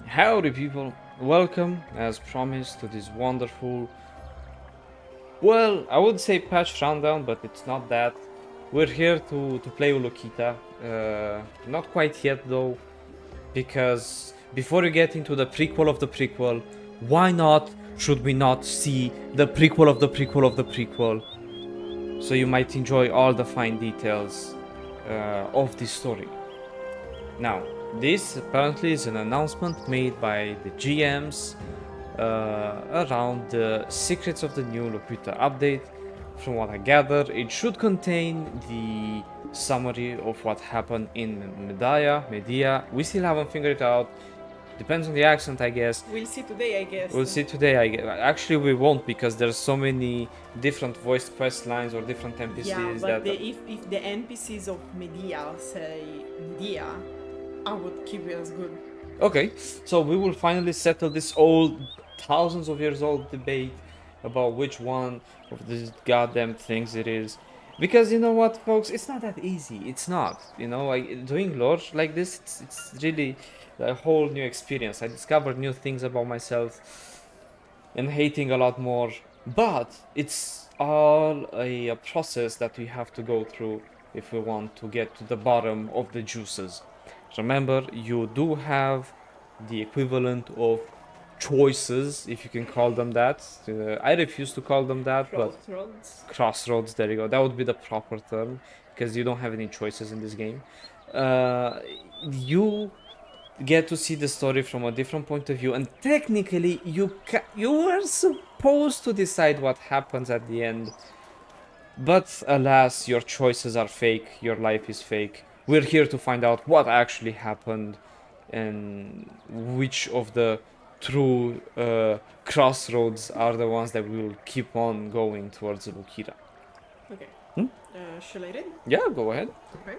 Howdy people, welcome as promised to this wonderful, well, I would say patch rundown, but it's not that. We're here to play Ulukita, not quite yet though, because before you get into the prequel of the prequel, why not should we not see the prequel of the prequel of the prequel, so you might enjoy all the fine details of this story. Now, this apparently is an announcement made by the GMs around the secrets of the new Ulukita update. From what I gather, it should contain the summary of what happened in Mediah. We still haven't figured it out. Depends on the accent, I guess. We'll see today, I guess. We'll see today, I guess. Actually, we won't, because there's so many different voiced quest lines or different NPCs. Yeah, but if the NPCs of Mediah say Mediah, I would keep it as good. Okay, so we will finally settle this old, thousands of years old debate about which one of these goddamn things it is. Because you know what, folks, it's not that easy. It's not. You know, like doing lore like this, it's really a whole new experience. I discovered new things about myself and hating a lot more. But it's all a process that we have to go through if we want to get to the bottom of the juices. Remember, you do have the equivalent of choices, if you can call them that. I refuse to call them that, Crossroads. but crossroads, there you go. That would be the proper term, because you don't have any choices in this game. You get to see the story from a different point of view, and technically you are supposed to decide what happens at the end. But alas, your choices are fake, your life is fake. We're here to find out what actually happened and which of the true crossroads are the ones that will keep on going towards Ulukita. Okay. Hmm? Shall I read? Yeah, go ahead. Okay.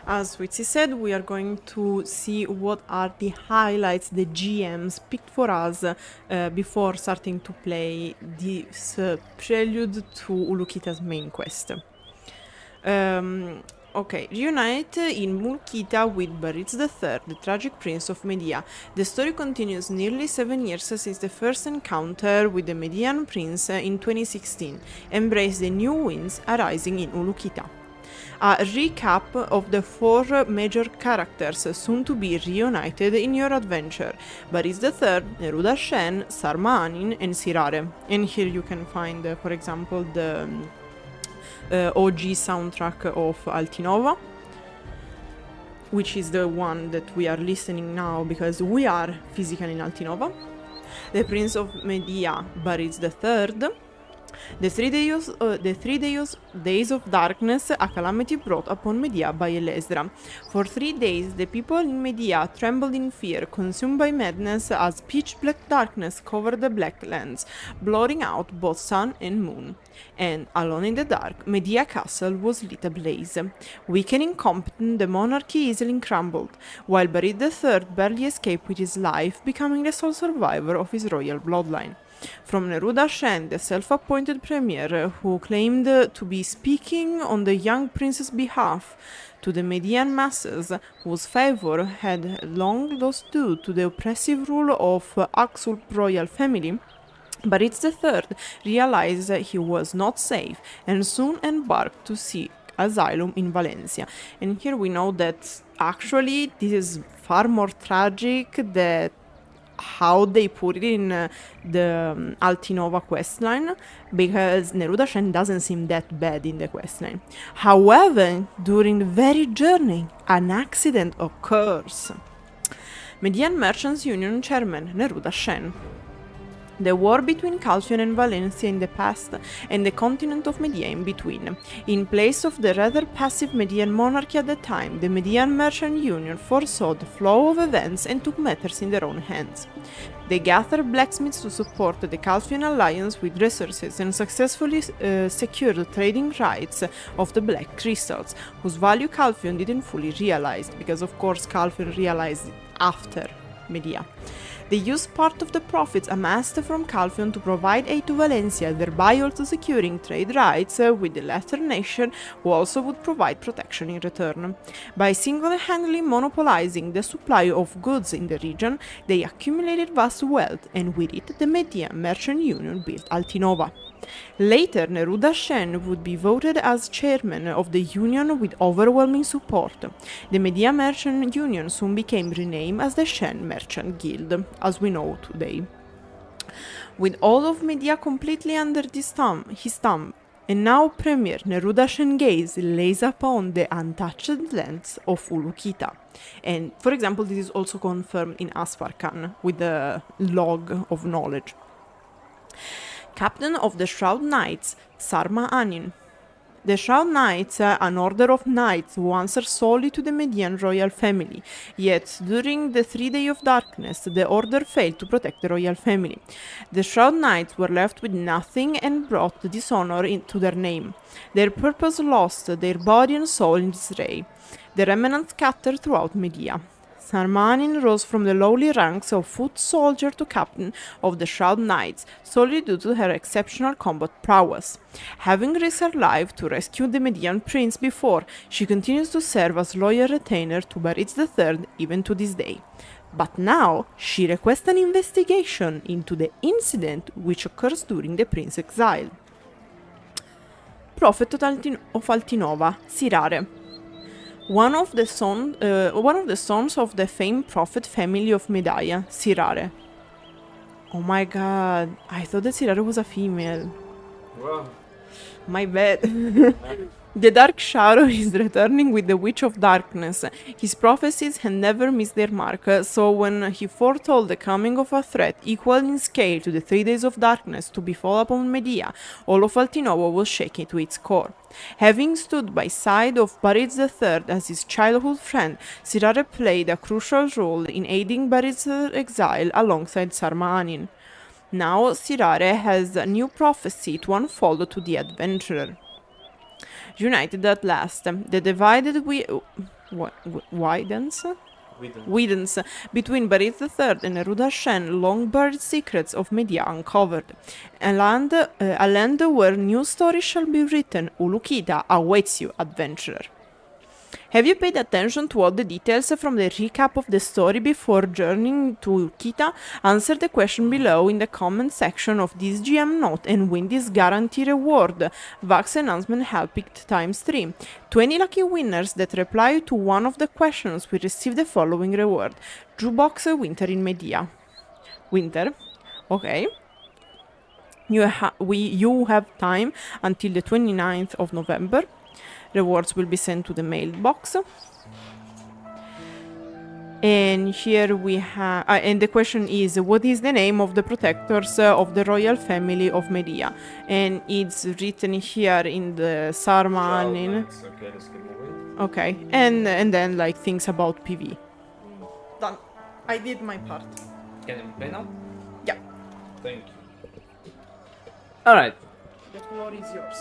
As Swittzy said, we are going to see what are the highlights the GMs picked for us before starting to play this prelude to Ulukita's main quest. Okay, Reunite in Ulukita with Bareeds III, the tragic prince of Mediah. The story continues nearly 7 years since the first encounter with the Mediahn prince in 2016. Embrace the new winds arising in Ulukita. A recap of the 4 major characters soon to be reunited in your adventure: Bareeds III, Neruda Shen, Sarmanin, and Sirare. And here you can find, for example, the OG soundtrack of Altinova, which is the one that we are listening now because we are physically in Altinova. The Prince of Mediah, Bareeds III. The 3 days of darkness, a calamity brought upon Mediah by Elesdra. For 3 days the people in Mediah trembled in fear, consumed by madness as pitch-black darkness covered the black lands, blotting out both sun and moon. And, alone in the dark, Mediah Castle was lit ablaze. Weak and incompetent, the monarchy easily crumbled, while Bareeds III barely escaped with his life, becoming the sole survivor of his royal bloodline. From Neruda Shen, the self-appointed premier who claimed to be speaking on the young prince's behalf, to the Mediahn masses whose favor had long lost due to the oppressive rule of Axul's royal family, Bareeds III realized he was not safe and soon embarked to seek asylum in Valencia. And here we know that actually this is far more tragic than how they put it in the Altinova questline, because Neruda Shen doesn't seem that bad in the questline. However, during the very journey, an accident occurs. Mediahn Merchants Union chairman Neruda Shen. The war between Calphion and Valencia in the past, and the continent of Mediah in between. In place of the rather passive Mediahn monarchy at the time, the Mediahn Merchant Union foresaw the flow of events and took matters in their own hands. They gathered blacksmiths to support the Calphion alliance with resources and successfully secured the trading rights of the black crystals, whose value Calphion didn't fully realize, because of course Calphion realized it after Mediah. They used part of the profits amassed from Calphion to provide aid to Valencia, thereby also securing trade rights with the latter nation, who also would provide protection in return. By single-handedly monopolizing the supply of goods in the region, they accumulated vast wealth, and with it the Mediah Merchant Union built Altinova. Later, Neruda Shen would be voted as chairman of the union with overwhelming support. The Mediah Merchant Union soon became renamed as the Shen Merchant Guild, as we know today. With all of Mediah completely under his thumb, and now Premier Neruda Shen gaze lays upon the untouched lands of Ulukita. And, for example, this is also confirmed in Asparkan with the log of knowledge. Captain of the Shroud Knights, Sarma Anin. The Shroud Knights are an order of knights who answer solely to the Mediahn royal family, yet during the 3 Days of Darkness the order failed to protect the royal family. The Shroud Knights were left with nothing and brought dishonor into their name. Their purpose lost, their body and soul in disarray. The remnants scattered throughout Mediah. Sarmanin rose from the lowly ranks of foot soldier to captain of the Shroud Knights, solely due to her exceptional combat prowess. Having risked her life to rescue the Mediahn prince before, she continues to serve as loyal retainer to Bareeds III even to this day. But now, she requests an investigation into the incident which occurs during the prince's exile. Prophet of Altinova, Sirare. One of the sons of the famed prophet family of Mediah, Sirare. Oh my god, I thought that Sirare was a female. Wow. My bad. The Dark Shadow is returning with the Witch of Darkness. His prophecies had never missed their mark, so when he foretold the coming of a threat equal in scale to the 3 Days of Darkness to befall upon Mediah, all of Altinova was shaken to its core. Having stood by side of Bareeds III as his childhood friend, Sirare played a crucial role in aiding Bareeds' exile alongside Sarma Anin. Now Sirare has a new prophecy to unfold to the adventurer. United at last, the divided widens between Bareeds III and Neruda Shen long-buried secrets of Mediah uncovered. A land where new stories shall be written, Ulukita awaits you, adventurer. Have you paid attention to all the details from the recap of the story before journeying to Ulukita? Answer the question below in the comment section of this GM note and win this guarantee reward. Vax announcement help picked ×3. 20 lucky winners that reply to one of the questions will receive the following reward. Jukebox Winter in Mediah. Winter. Okay. You have time until the 29th of November. Rewards will be sent to the mailbox. And here we have, and the question is, what is the name of the protectors of the royal family of Mediah? And it's written here in the Sarmanin. Okay, let's get moving. Okay, and then like things about PV. Done. I did my part. Can you play now? Yeah. Thank you. Alright. The floor is yours.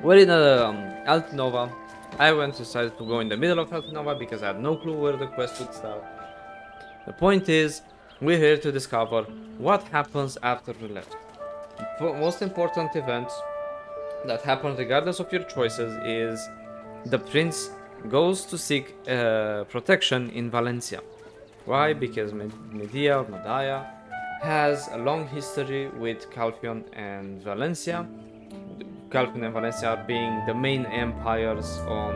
We're in Altinova. I decided to go in the middle of Altinova because I had no clue where the quest would start. The point is, we're here to discover what happens after we left. The most important event that happens regardless of your choices is the prince goes to seek protection in Valencia. Why? Because Mediah has a long history with Calphion and Valencia. Calphion and Valencia are being the main empires on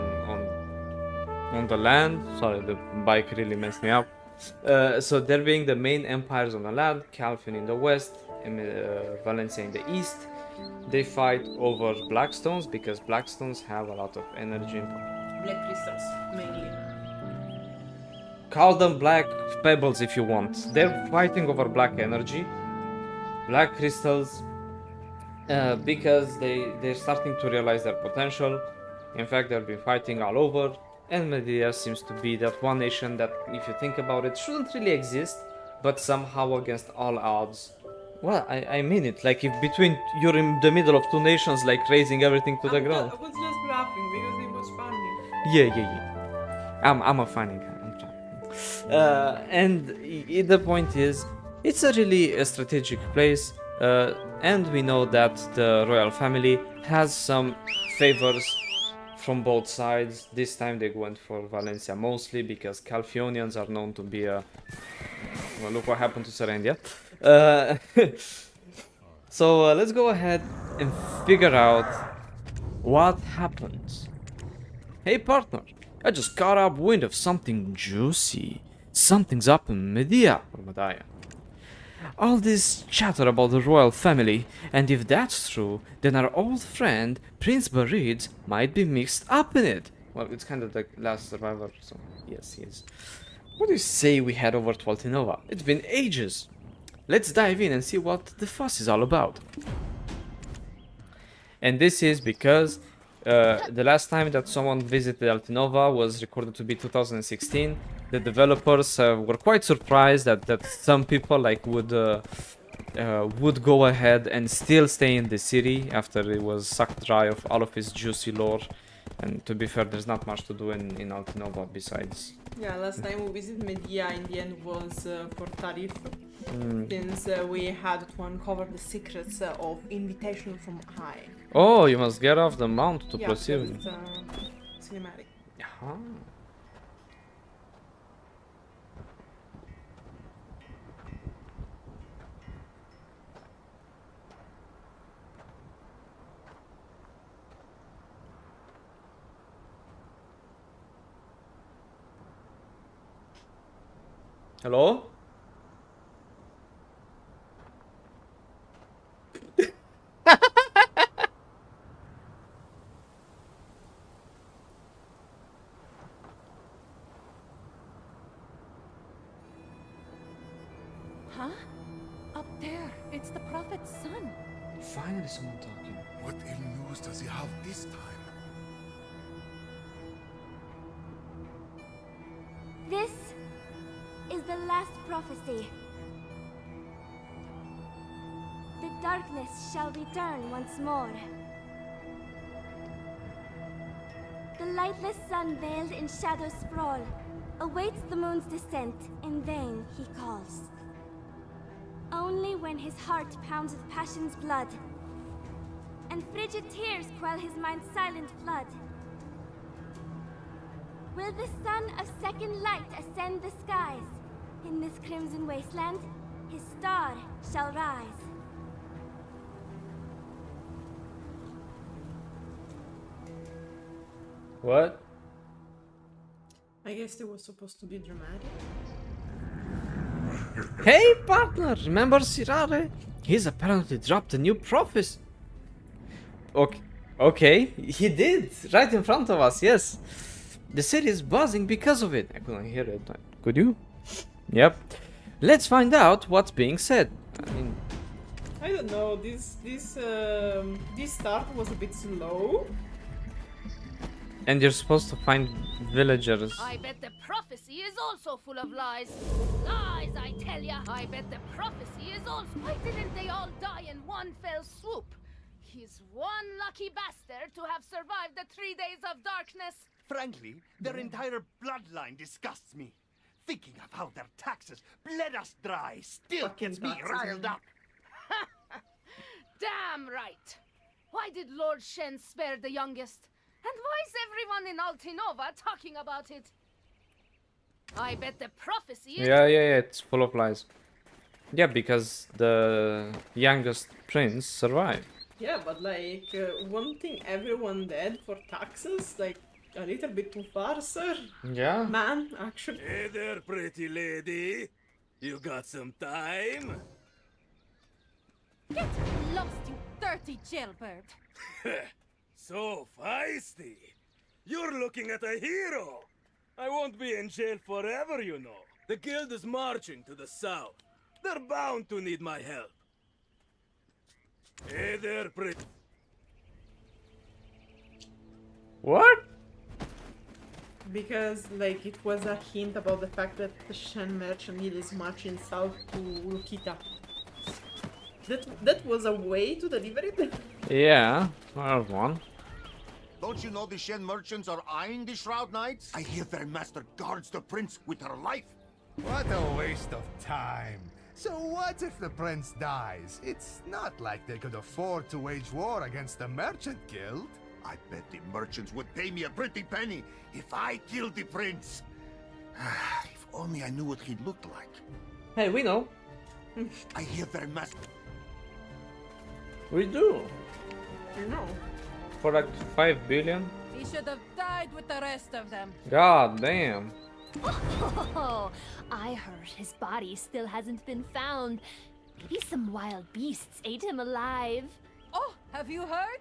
the land. Sorry, the bike really messed me up. So they're being the main empires on the land. Calphion in the west and Valencia in the east. They fight over blackstones because blackstones have a lot of energy. Black crystals, mainly. Call them black pebbles if you want. They're fighting over black energy, black crystals. Because they're starting to realize their potential. In fact, they've been fighting all over, and Mediah seems to be that one nation that, if you think about it, shouldn't really exist, but somehow against all odds. Well, I mean it, like if between you're in the middle of two nations, like raising everything to the ground. I was just laughing because it was funny. Yeah. I'm a funny guy, I'm trying. The point is, it's a really strategic place, and we know that the royal family has some favors from both sides. This time they went for Valencia mostly because Calphionians are known to be a... Well, look what happened to Serendia. So let's go ahead and figure out what happens. Hey partner, I just caught up wind of something juicy. Something's up in Mediah, or Mediah. All this chatter about the royal family, and if that's true, then our old friend, Prince Bareeds, might be mixed up in it. Well, it's kind of the last survivor, so yes, he is. What do you say we head over to Altinova? It's been ages. Let's dive in and see what the fuss is all about. And this is because the last time that someone visited Altinova was recorded to be 2016. The developers were quite surprised that some people would go ahead and still stay in the city after it was sucked dry of all of its juicy lore. And to be fair, there's not much to do in Altinova besides. Yeah, last time we visited Mediah in the end was for Tarif, since we had to uncover the secrets of invitation from high. Oh, you must get off the mount to proceed. It's cinematic. Uh-huh. Hello? Huh? Up there, it's the prophet's son. Finally someone talking. What ill news does he have this time? This is the last prophecy. The darkness shall return once more. The lightless sun veiled in shadow sprawl awaits the moon's descent. In vain he calls. Only when his heart pounds with passion's blood and frigid tears quell his mind's silent flood will the sun of second light ascend the skies. In this crimson wasteland, his star shall rise. What? I guess it was supposed to be dramatic. Hey partner, remember Sirare? He's apparently dropped a new prophecy. Okay, he did, right in front of us, yes. The city is buzzing because of it. I couldn't hear it. Could you? Yep. Let's find out what's being said. I mean, I don't know. This start was a bit slow. and you're supposed to find villagers. I bet the prophecy is also full of lies. Lies, I tell ya. I bet the prophecy is also... Why didn't they all die in one fell swoop? He's one lucky bastard to have survived the 3 days of darkness. Frankly, their entire bloodline disgusts me. Thinking of how their taxes bled us dry still gets me riled up. Damn right. Why did Lord Shen spare the youngest? And why is everyone in Altinova talking about it? I bet the prophecy is... Yeah, it's full of lies. Yeah, because the youngest prince survived. Yeah, but like, wanting everyone dead for taxes, like, a little bit too far, sir. Yeah. Man, actually. Hey there, pretty lady. You got some time? Get lost, you dirty jailbird. So feisty. You're looking at a hero. I won't be in jail forever, you know. The guild is marching to the south. They're bound to need my help. Hey there, pretty... What? Because, like, it was a hint about the fact that the Shen merchant guild is marching south to Ulukita. That was a way to deliver it? Yeah, well, one. Don't you know the Shen merchants are eyeing the Shroud Knights? I hear their master guards the prince with her life. What a waste of time. So what if the prince dies? It's not like they could afford to wage war against the merchant guild. I bet the merchants would pay me a pretty penny if I killed the prince. If only I knew what he looked like. Hey, we know. I hear their master... We do. You know. For like 5 billion? He should have died with the rest of them. God damn. Oh, I heard his body still hasn't been found. Maybe some wild beasts ate him alive. Oh, have you heard?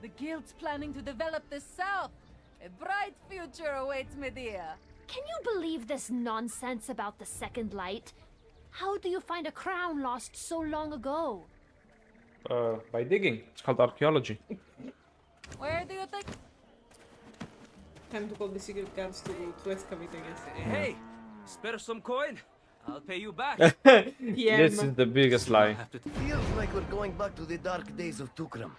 The guild's planning to develop the south. A bright future awaits Mediah. Can you believe this nonsense about the second light? How do you find a crown lost so long ago? By digging. It's called archaeology. Where do you think? Time to call the secret guards to excavate, I guess. Hey, spare some coin. I'll pay you back. This is the biggest lie. Feels like we're going back to the dark days of Tukram.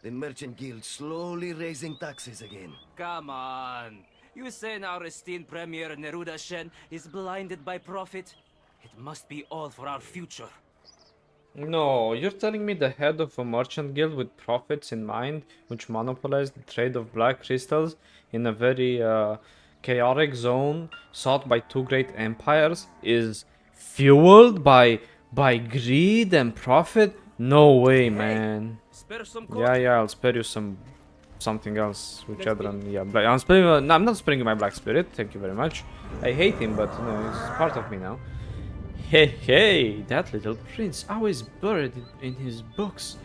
The merchant guild slowly raising taxes again. Come on. You saying our esteemed Premier Neruda Shen is blinded by profit? It must be all for our future. No, you're telling me the head of a merchant guild with profits in mind, which monopolized the trade of black crystals in a very chaotic zone sought by two great empires, is fueled by greed and profit? No way, man. Spare some coin. Yeah, I'll spare you something else, whichever. Yeah, I'm sparing. No, I'm not sparing my black spirit. Thank you very much. I hate him, but you know, he's part of me now. Hey, that little prince, always buried in his books.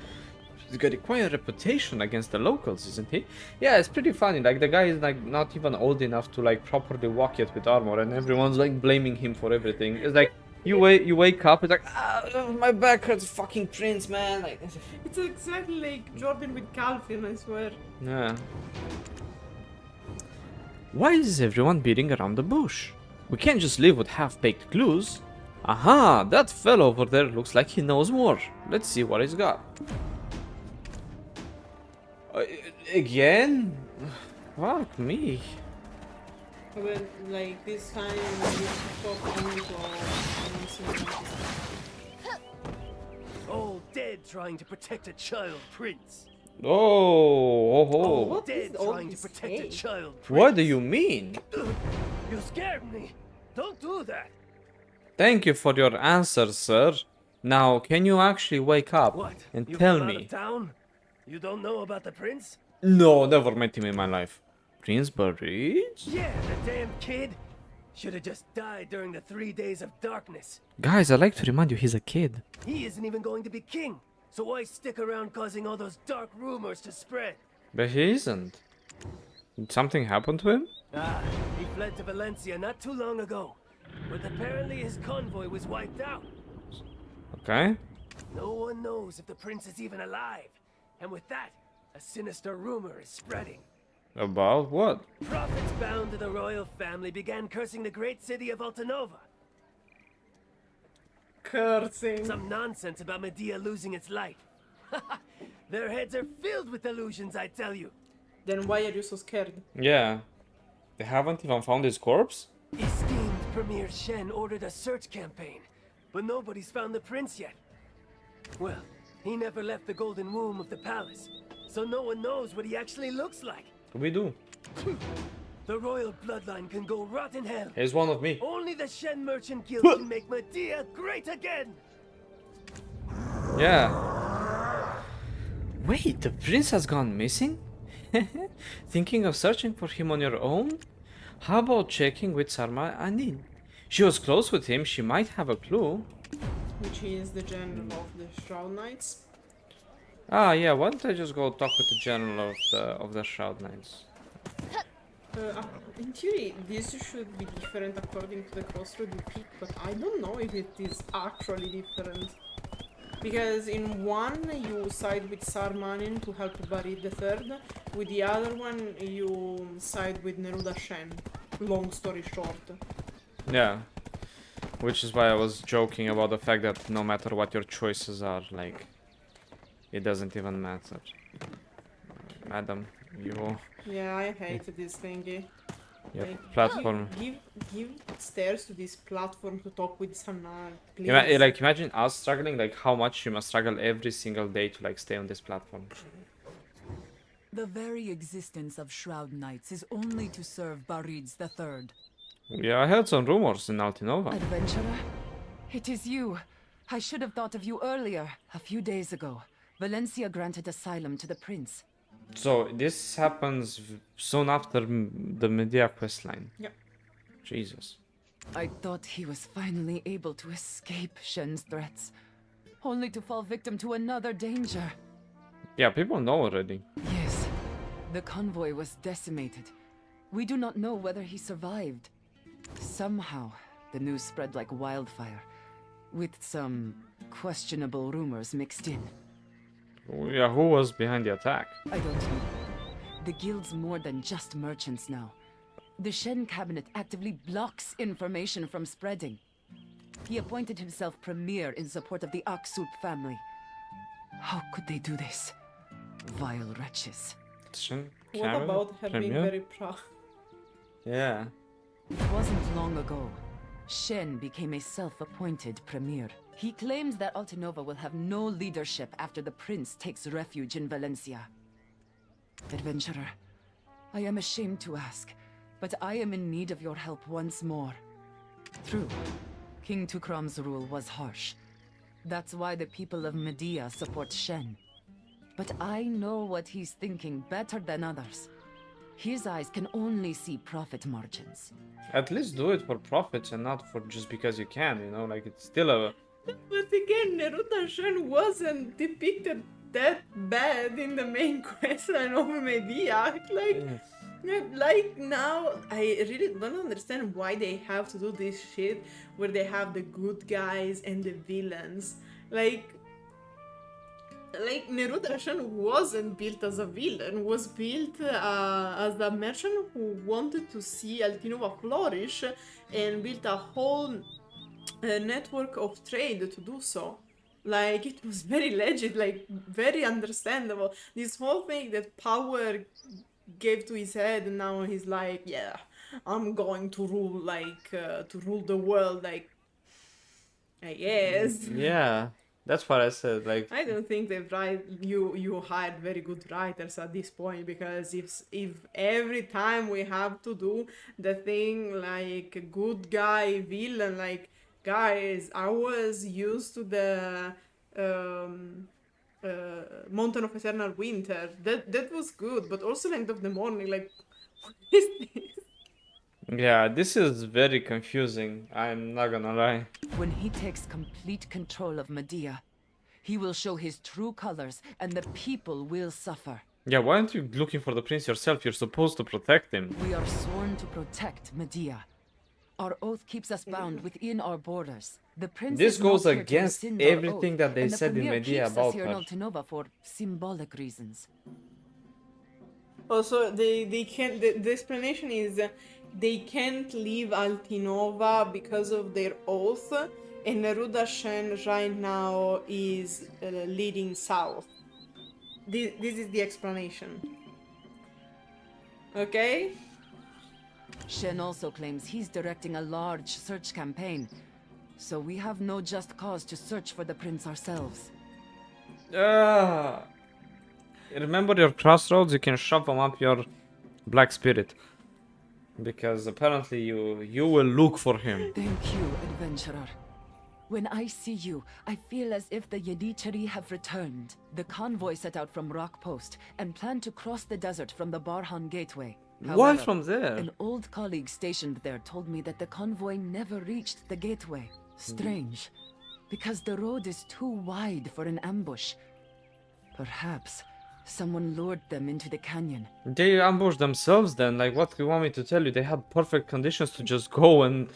He's got quite a reputation against the locals, isn't he? Yeah, it's pretty funny. Like, the guy is like not even old enough to like properly walk yet with armor, and everyone's like blaming him for everything. It's like you wake up, it's like, my back hurts, fucking prince, man. Like, It's exactly like Jordan with Calvin, I swear. yeah. Why is everyone beating around the bush? We can't just live with half-baked clues. Aha, that fellow over there looks like he knows more. Let's see what he's got. Again? Fuck me. But like this time, you talk only to Oh, dead trying to protect a child prince. Oh, what Dead is all trying to this protect a hate? child prince. What do you mean? You scared me. Don't do that. Thank you for your answer, sir. Now, can you actually wake up What? and You've tell come out me? of town? You don't know about the prince? No, never met him in my life. Prince Bareeds? Yeah, the damn kid. Should have just died during the 3 days of darkness. Guys, I'd like to remind you he's a kid. He isn't even going to be king. So why stick around causing all those dark rumors to spread? But he isn't. Did something happen to him? Ah, he fled to Valencia not too long ago. But apparently his convoy was wiped out. Okay. No one knows if the prince is even alive. And with that, a sinister rumor is spreading. About what? Prophets bound to the royal family began cursing the great city of Altinova. Cursing. Some nonsense about Mediah losing its light. Their heads are filled with delusions, I tell you. Then why are you so scared? Yeah. They haven't even found his corpse? Esteemed Premier Shen ordered a search campaign, but nobody's found the prince yet. Well, he never left the golden womb of the palace, so no one knows what he actually looks like. We do. The royal bloodline can go rot in hell. He's one of me. Only the Shen Merchant Guild can make Mediah great again! Yeah. Wait, the prince has gone missing? Thinking of searching for him on your own? How about checking with Sarma Anil? She was close with him, she might have a clue. Which is the general of the Shroud Knights. Ah, yeah, why don't I just go talk with the general of the Shroud Knights? In theory, this should be different according to the crossroad you pick, but I don't know if it is actually different. Because in one you side with Sarmanin to help Bareeds III, with the other one you side with Neruda Shen. Long story short. Yeah. Which is why I was joking about the fact that no matter what your choices are, like, it doesn't even matter. Madam, You, Yeah, I hate this thingy. yeah, Like, platform. Give stairs to this platform to talk with someone, please. Like imagine us struggling, like how much you must struggle every single day to like stay on this platform. The very existence of Shroud Knights is only to serve Bareeds III. Yeah, I heard some rumors in Altinova. Adventurer? It is you. I should have thought of you earlier. A few days ago, Valencia granted asylum to the prince. So this happens soon after the Mediah questline. Yep. Jesus. I thought he was finally able to escape Shen's threats, only to fall victim to another danger. Yeah, people know already. Yes, the convoy was decimated. We do not know whether he survived. Somehow, the news spread like wildfire, with some questionable rumors mixed in. Yeah, who was behind the attack? I don't know. The guild's more than just merchants now. The Shen cabinet actively blocks information from spreading. He appointed himself premier in support of the Aksup family. How could they do this? Vile wretches. What about her being very proud? Yeah. It wasn't long ago. Shen became a self-appointed premier. He claims that Altinova will have no leadership after the prince takes refuge in Valencia. Adventurer, I am ashamed to ask, but I am in need of your help once more. True, King Tukram's rule was harsh. That's why the people of Mediah support Shen. But I know what he's thinking better than others. His eyes can only see profit margins. At least do it for profits and not for just because you can, you know, like it's still a... But again, Neruda Shen wasn't depicted that bad in the main questline of Mediah. Like now, I really don't understand why they have to do this shit where they have the good guys and the villains. Like Neruda Shen wasn't built as a villain, was built as a merchant who wanted to see Altinova flourish and built a whole network of trade to do so. Like, it was very legit, like, very understandable. This whole thing that power gave to his head, and now he's like, yeah, I'm going to rule, like, to rule the world, like, I guess. Yeah, that's what I said, like... I don't think you hired very good writers at this point, because if every time we have to do the thing, like, good guy, villain, like, guys, I was used to the Mountain of Eternal Winter. That was good, but also End of the Morning, like, what is this? Yeah, this is very confusing, I'm not gonna lie. When he takes complete control of Mediah, he will show his true colors and the people will suffer. Yeah, why aren't you looking for the prince yourself? You're supposed to protect him. We are sworn to protect Mediah. Our oath keeps us bound within our borders. The prince This is goes not here to against rescind our everything oath, that they and the said in premier Mediah keeps us about here her. in Altinova for symbolic reasons. Also, they can't. The explanation is they can't leave Altinova because of their oath, and Neruda Shen right now is leading south. This is the explanation. Okay? Shen also claims he's directing a large search campaign, so we have no just cause to search for the prince ourselves. Remember your crossroads? You can shove them up your black spirit. Because apparently you will look for him. Thank you, adventurer. When I see you, I feel as if the Yedichari have returned. The convoy set out from Rock Post and planned to cross the desert from the Barhan Gateway. Why However, from there? An old colleague stationed there told me that the convoy never reached the gateway. Strange, because the road is too wide for an ambush. Perhaps someone lured them into the canyon. They ambushed themselves then, like what do you want me to tell you? They had perfect conditions to just go and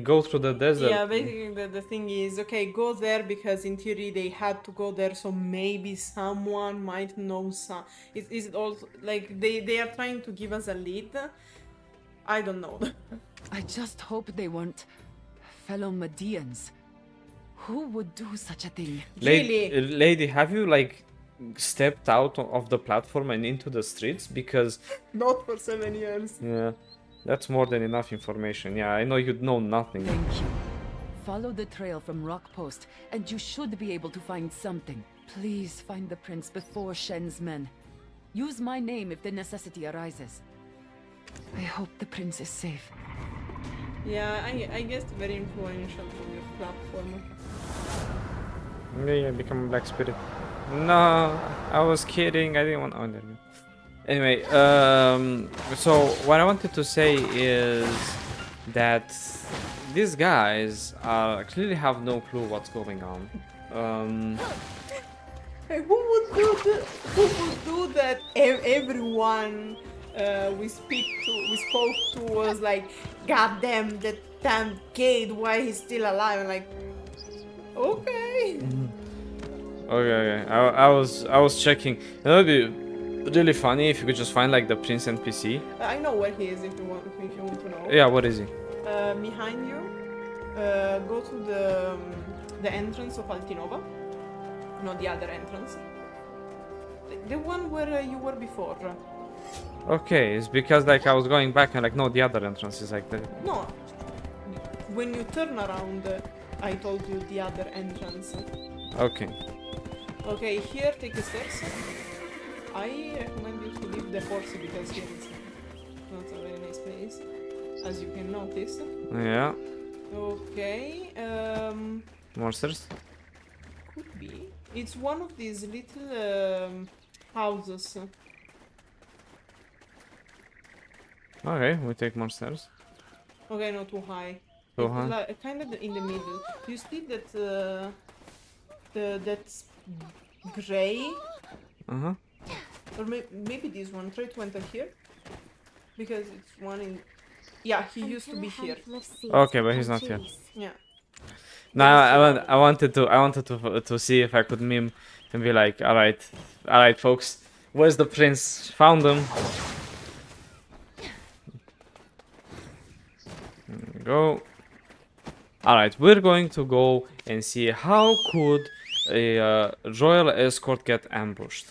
go through the desert. Yeah, basically the thing is, okay, go there because in theory they had to go there, so maybe someone might know some. Is it also like they are trying to give us a lead? I don't know. I just hope they weren't fellow Medians. Who would do such a thing? Really? Lady, have you like stepped out of the platform and into the streets? Because Not for 7 years. yeah, that's more than enough information. Yeah, I know you'd know nothing. Thank you. Follow the trail from Rock Post, and you should be able to find something. Please find the prince before Shen's men. Use my name if the necessity arises. I hope the prince is safe. Yeah, I guess very influential from your platform. Yeah, become a black spirit. No, I was kidding. I didn't want. Oh, there you go. Anyway, so what I wanted to say is that these guys clearly have no clue what's going on. Hey, who would do that? Everyone we spoke to was like, God damn, that damn kid, why he's still alive? I'm like, okay. Okay. I was checking. It would be really funny if you could just find like the prince NPC. I know where he is if you want to know. Yeah, what is he? Behind you, go to the entrance of Altinova. No, the other entrance. The one where you were before. Okay, it's because like I was going back and like no, the other entrance is like the. No. When you turn around, I told you the other entrance. Okay. Okay, here take the stairs. I recommend you to leave the horse because here is not a very nice place, as you can notice. Yeah. Okay, Monsters. could be. It's one of these little houses. Okay, we take more stairs. Okay, not too high. Too It's high? like, kind of in the middle. You see that that's gray, Uh-huh. or maybe this one. Try to enter here, because it's one in. Yeah, he used to be here. Okay, but he's not here. Yeah. No, I wanted to see if I could meme and be like, all right, folks, where's the prince? Found him. There we go. All right, we're going to go and see how could a royal escort get ambushed.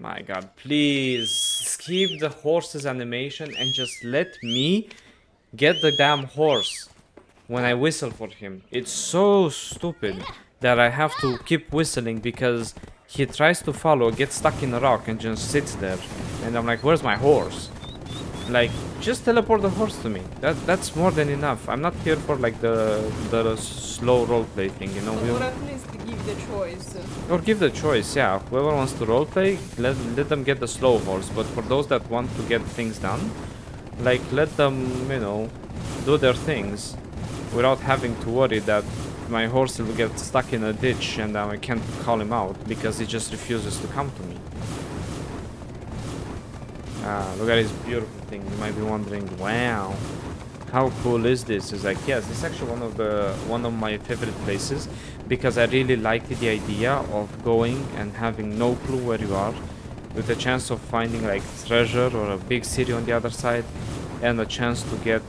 My God, please skip the horse's animation and just let me get the damn horse when I whistle for him. It's so stupid that I have to keep whistling because he tries to follow, gets stuck in a rock and just sits there. And I'm like, where's my horse? Like, just teleport the horse to me. That's more than enough. I'm not here for like the slow roleplay thing, you know? Or at least give the choice. Or give the choice, yeah. Whoever wants to roleplay, let them get the slow horse. But for those that want to get things done, like, let them, you know, do their things without having to worry that my horse will get stuck in a ditch and I can't call him out because he just refuses to come to me. Look at this beautiful thing. You might be wondering, wow, how cool is this? It's like, yes, this is actually one of my favorite places because I really liked the idea of going and having no clue where you are, with a chance of finding like treasure or a big city on the other side, and a chance to get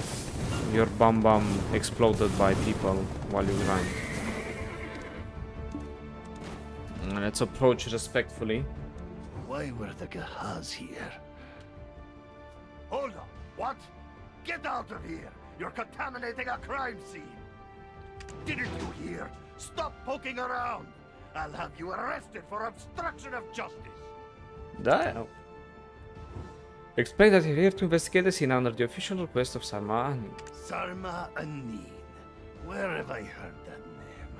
your bum exploded by people while you run. Let's approach respectfully. Why were the Gahaz here? Hold on. What? Get out of here! You're contaminating a crime scene! Didn't you hear? Stop poking around! I'll have you arrested for obstruction of justice! Dial. Explain that you're here to investigate the scene under the official request of Sarma Anin. Sarma Anin. Where have I heard that name?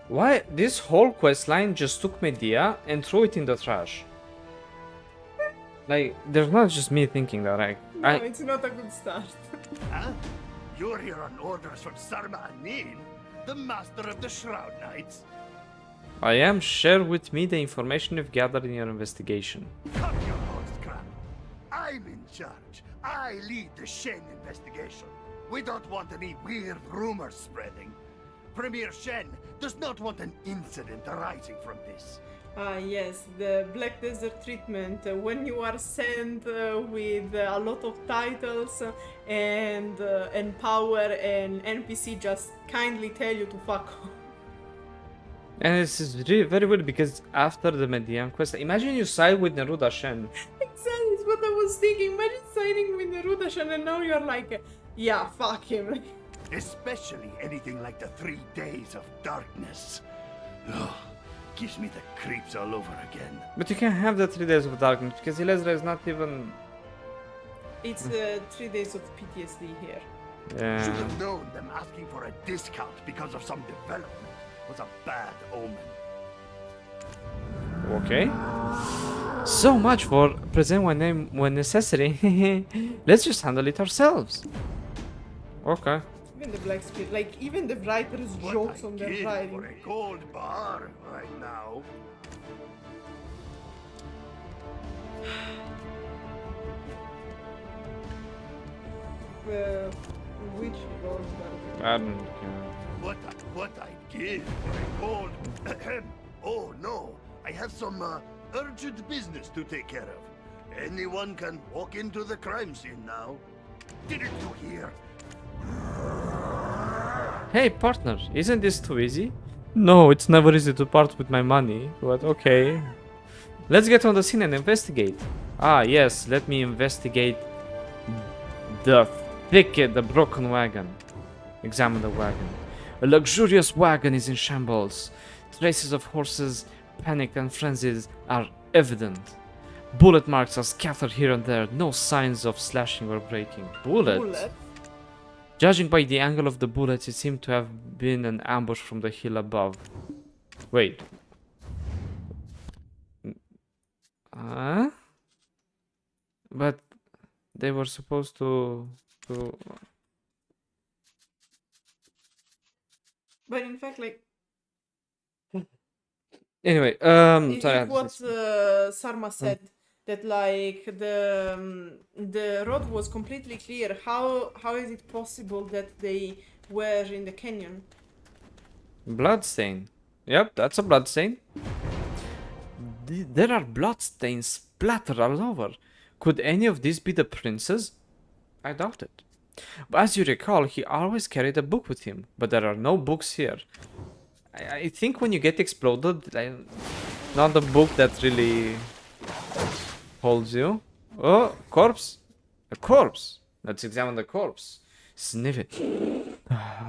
Why? This whole quest line just took Mediah and threw it in the trash. Like, there's not just me thinking that, right? No, it's not a good start. Huh? You're here on orders from Sarma Anin, the master of the Shroud Knights? I am. Share with me the information you've gathered in your investigation. Cut your horse crap. I'm in charge. I lead the Shen investigation. We don't want any weird rumors spreading. Premier Shen does not want an incident arising from this. Ah, yes, the Black Desert treatment. When you are sent with a lot of titles and power, and NPC just kindly tell you to fuck off. And this is very weird because after the Mediahn quest, imagine you side with Neruda Shen. Exactly, it's what I was thinking. Imagine signing with Neruda-shan and now you're like, yeah, fuck him. Especially anything like the 3 days of darkness. Ugh, gives me the creeps all over again. But you can't have the 3 days of darkness because Ilesra is not even. It's 3 days of PTSD here. Yeah. Should have known them asking for a discount because of some development was a bad omen. Okay. So much for present when necessary. Let's just handle it ourselves. Okay. Even the blacksmith, like even the writers jokes on their Give writing. for a gold bar right now. Which gold bar? I don't care. What I'd give for a gold... Ahem. Oh no, I have some urgent business to take care of. Anyone can walk into the crime scene now. Didn't you hear? Hey partner, isn't this too easy? No, it's never easy to part with my money, but okay. Let's get on the scene and investigate. Ah yes, let me investigate the thicket, the broken wagon. Examine the wagon. A luxurious wagon is in shambles. Traces of horses, panicked and frenzied, are evident. Bullet marks are scattered here and there, no signs of slashing or breaking. Bullet? Judging by the angle of the bullets, it seemed to have been an ambush from the hill above. Wait. But they were supposed to... But in fact, like, Anyway, sorry. it what Sarma said, that like the road was completely clear. How is it possible that they were in the canyon? Bloodstain. Yep, that's a bloodstain. There are bloodstains splattered all over. Could any of these be the prince's? I doubt it. But as you recall, he always carried a book with him, but there are no books here. I think when you get exploded, not the book that really holds you. Oh, corpse! A corpse! Let's examine the corpse. Sniff it.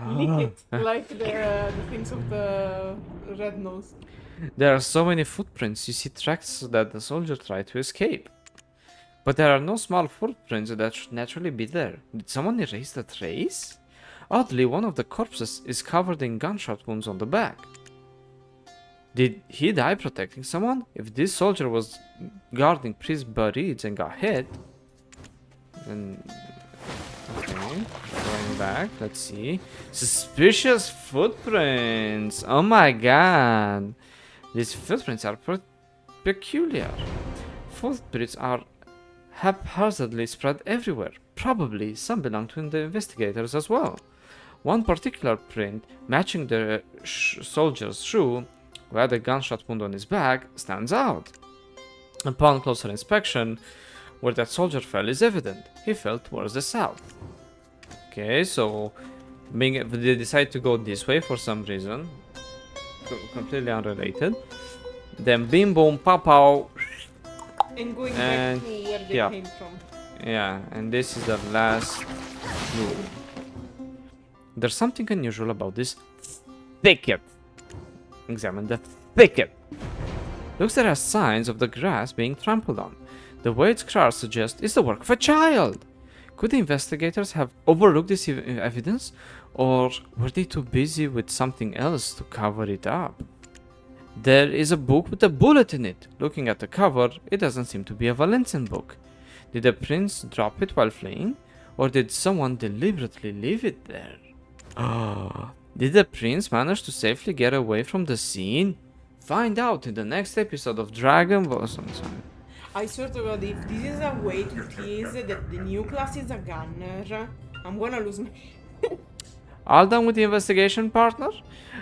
Lick it, like the things of the red nose. There are so many footprints, you see tracks that the soldier tried to escape. But there are no small footprints that should naturally be there. Did someone erase the trace? Oddly, one of the corpses is covered in gunshot wounds on the back. Did he die protecting someone? If this soldier was guarding Priest Bareeds and got hit, then... Okay, going back, let's see. Suspicious footprints! Oh my god! These footprints are peculiar. Footprints are haphazardly spread everywhere. Probably some belong to the investigators as well. One particular print, matching the soldier's shoe, who had a gunshot wound on his back, stands out. Upon closer inspection, where that soldier fell is evident. He fell towards the south. Okay, so they decide to go this way for some reason. Completely unrelated. Then bim boom pow pow. And going back to where they came from. Yeah, and this is the last clue. There's something unusual about this thicket. Examine the thicket. Looks there are signs of the grass being trampled on. The way its grass suggests is the work of a child. Could the investigators have overlooked this evidence, or were they too busy with something else to cover it up? There is a book with a bullet in it. Looking at the cover, it doesn't seem to be a Valencian book. Did the prince drop it while fleeing, or did someone deliberately leave it there? Did the prince manage to safely get away from the scene? Find out in the next episode of Dragon Ball. I swear to God, if this is a way to tease that the new class is a gunner, I'm gonna lose my shit. All done with the investigation, partner?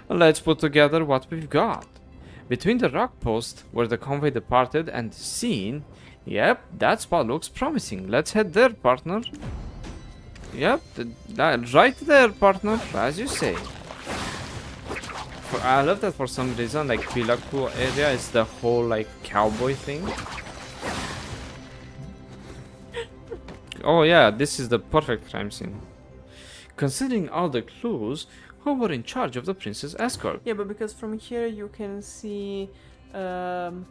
Let's put together what we've got. Between the rock post where the convoy departed and the scene, yep, that spot looks promising. Let's head there, partner. Yep, right there, partner, as you say. I love that for some reason, like Pilaku area is the whole like cowboy thing. Oh yeah, this is the perfect crime scene. Considering all the clues, who were in charge of the prince's escort? Yeah, but because from here you can see from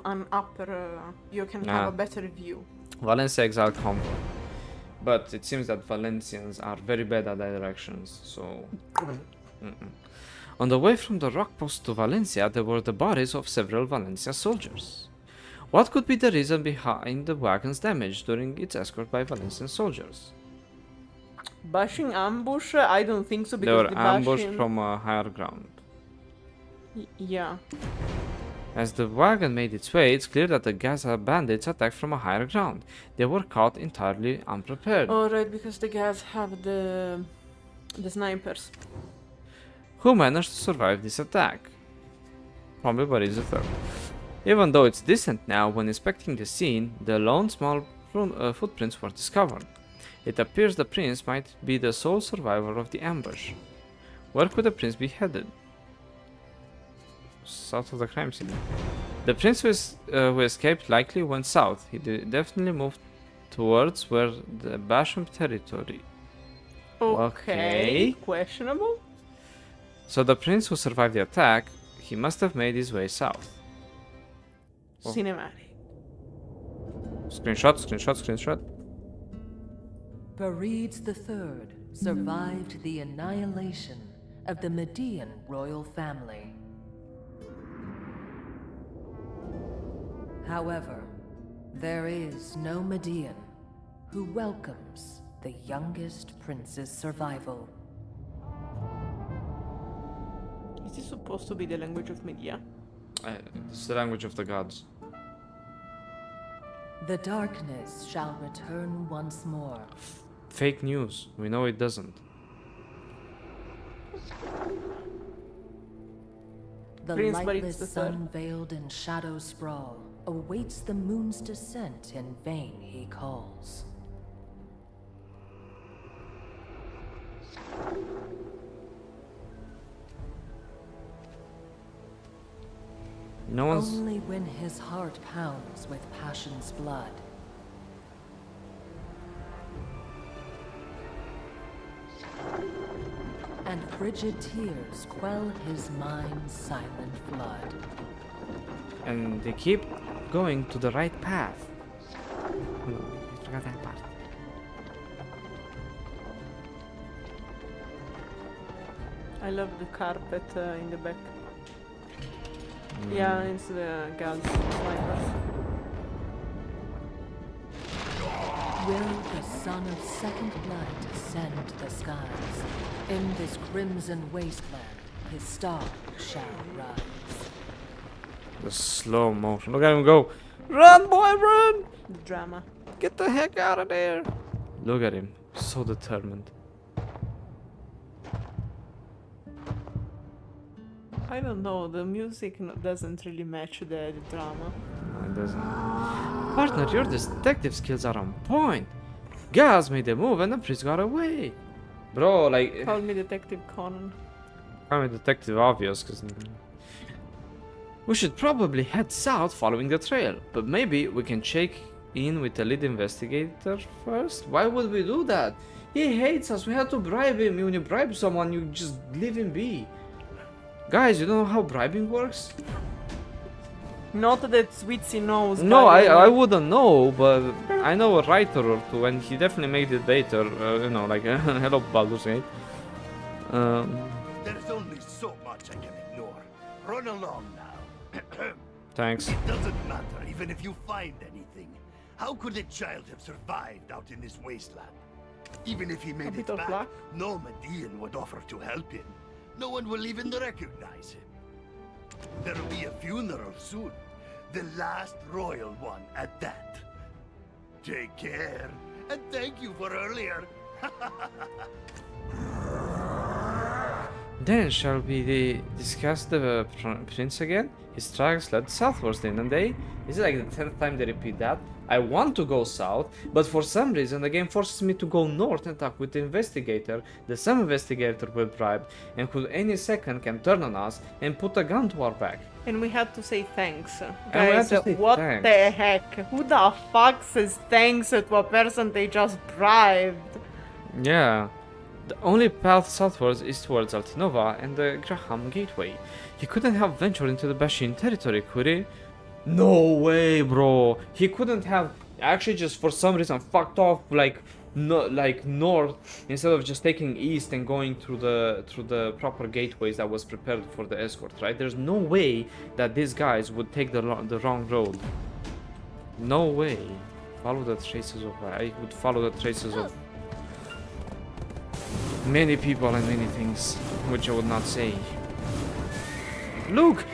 an upper, you can have a better view. Valencia Exile Convoy. But it seems that Valencians are very bad at directions, so... On the way from the rock post to Valencia, there were the bodies of several Valencia soldiers. What could be the reason behind the wagon's damage during its escort by Valencian soldiers? Bashing ambush? I don't think so They because were the ambushed bashing... from a higher ground. Yeah. As the wagon made its way, it's clear that the Gaza bandits attacked from a higher ground. They were caught entirely unprepared. Oh, right, because the guys have the snipers. Who managed to survive this attack? Probably Bareeds III. Even though it's distant now, when inspecting the scene, the lone small footprints were discovered. It appears the prince might be the sole survivor of the ambush. Where could the prince be headed? South of the crime scene. The prince who escaped likely went south. He definitely moved towards where the Basham territory. Okay. Questionable. So the prince who survived the attack, he must have made his way south. Oh. Cinematic. Screenshot. Bareeds III survived the annihilation of the Mediahn royal family. However, there is no Mediahn who welcomes the youngest prince's survival. Is this supposed to be the language of Mediah? It's the language of the gods. The darkness shall return once more. Fake news. We know it doesn't. The Prince lightless Bareeds III. sun veiled in shadow sprawl awaits the moon's descent. In vain he calls. No one's... Only when his heart pounds with passion's blood. And frigid tears quell his mind's silent flood. And they keep going to the right path. I forgot that part. I love the carpet in the back. Yeah, it's the guns snipers. Will the sun of second blood descend the skies? In this crimson wasteland, his star shall rise. The slow motion. Look at him go. Run, boy, run! Drama. Get the heck out of there. Look at him. So determined. I don't know, the music doesn't really match the drama. No, it doesn't. Partner, your detective skills are on point. Gaz made a move and the priest got away. Bro, like... Call me Detective Conan. I'm a detective, obvious, because... We should probably head south following the trail, but maybe we can check in with the lead investigator first? Why would we do that? He hates us, we have to bribe him. When you bribe someone, you just leave him be. Guys, you don't know how bribing works? Not that Swittzy knows. No, but I wouldn't know, but I know a writer or two, and he definitely made it better. You know, like hello, Baldur's Gate. There's only so much I can ignore. Run along now. Thanks. It doesn't matter even if you find anything. How could a child have survived out in this wasteland? Even if he made bit it of back, luck. no Mediahn would offer to help him. No one will even recognize him. There'll be a funeral soon. The last royal one at that. Take care, and thank you for earlier. Then shall we discuss the prince again? His tracks led southwards, didn't they? Is it like the 10th time they repeat that? I want to go south, but for some reason the game forces me to go north and talk with the investigator. The same investigator we're bribed and who any second can turn on us and put a gun to our back. And we had to say thanks. And we had Guys, to say what thanks. the heck? Who the fuck says thanks to a person they just bribed? Yeah. The only path southwards is towards Altinova and the Graham Gateway. He couldn't have ventured into the Bashin territory, could he? No way, bro. He couldn't have actually just for some reason fucked off like north instead of just taking east and going through the proper gateways that was prepared for the escort, right? There's no way that these guys would take the wrong road. No way. Follow the traces of I would follow the traces of many people and many things, which I would not say. Look,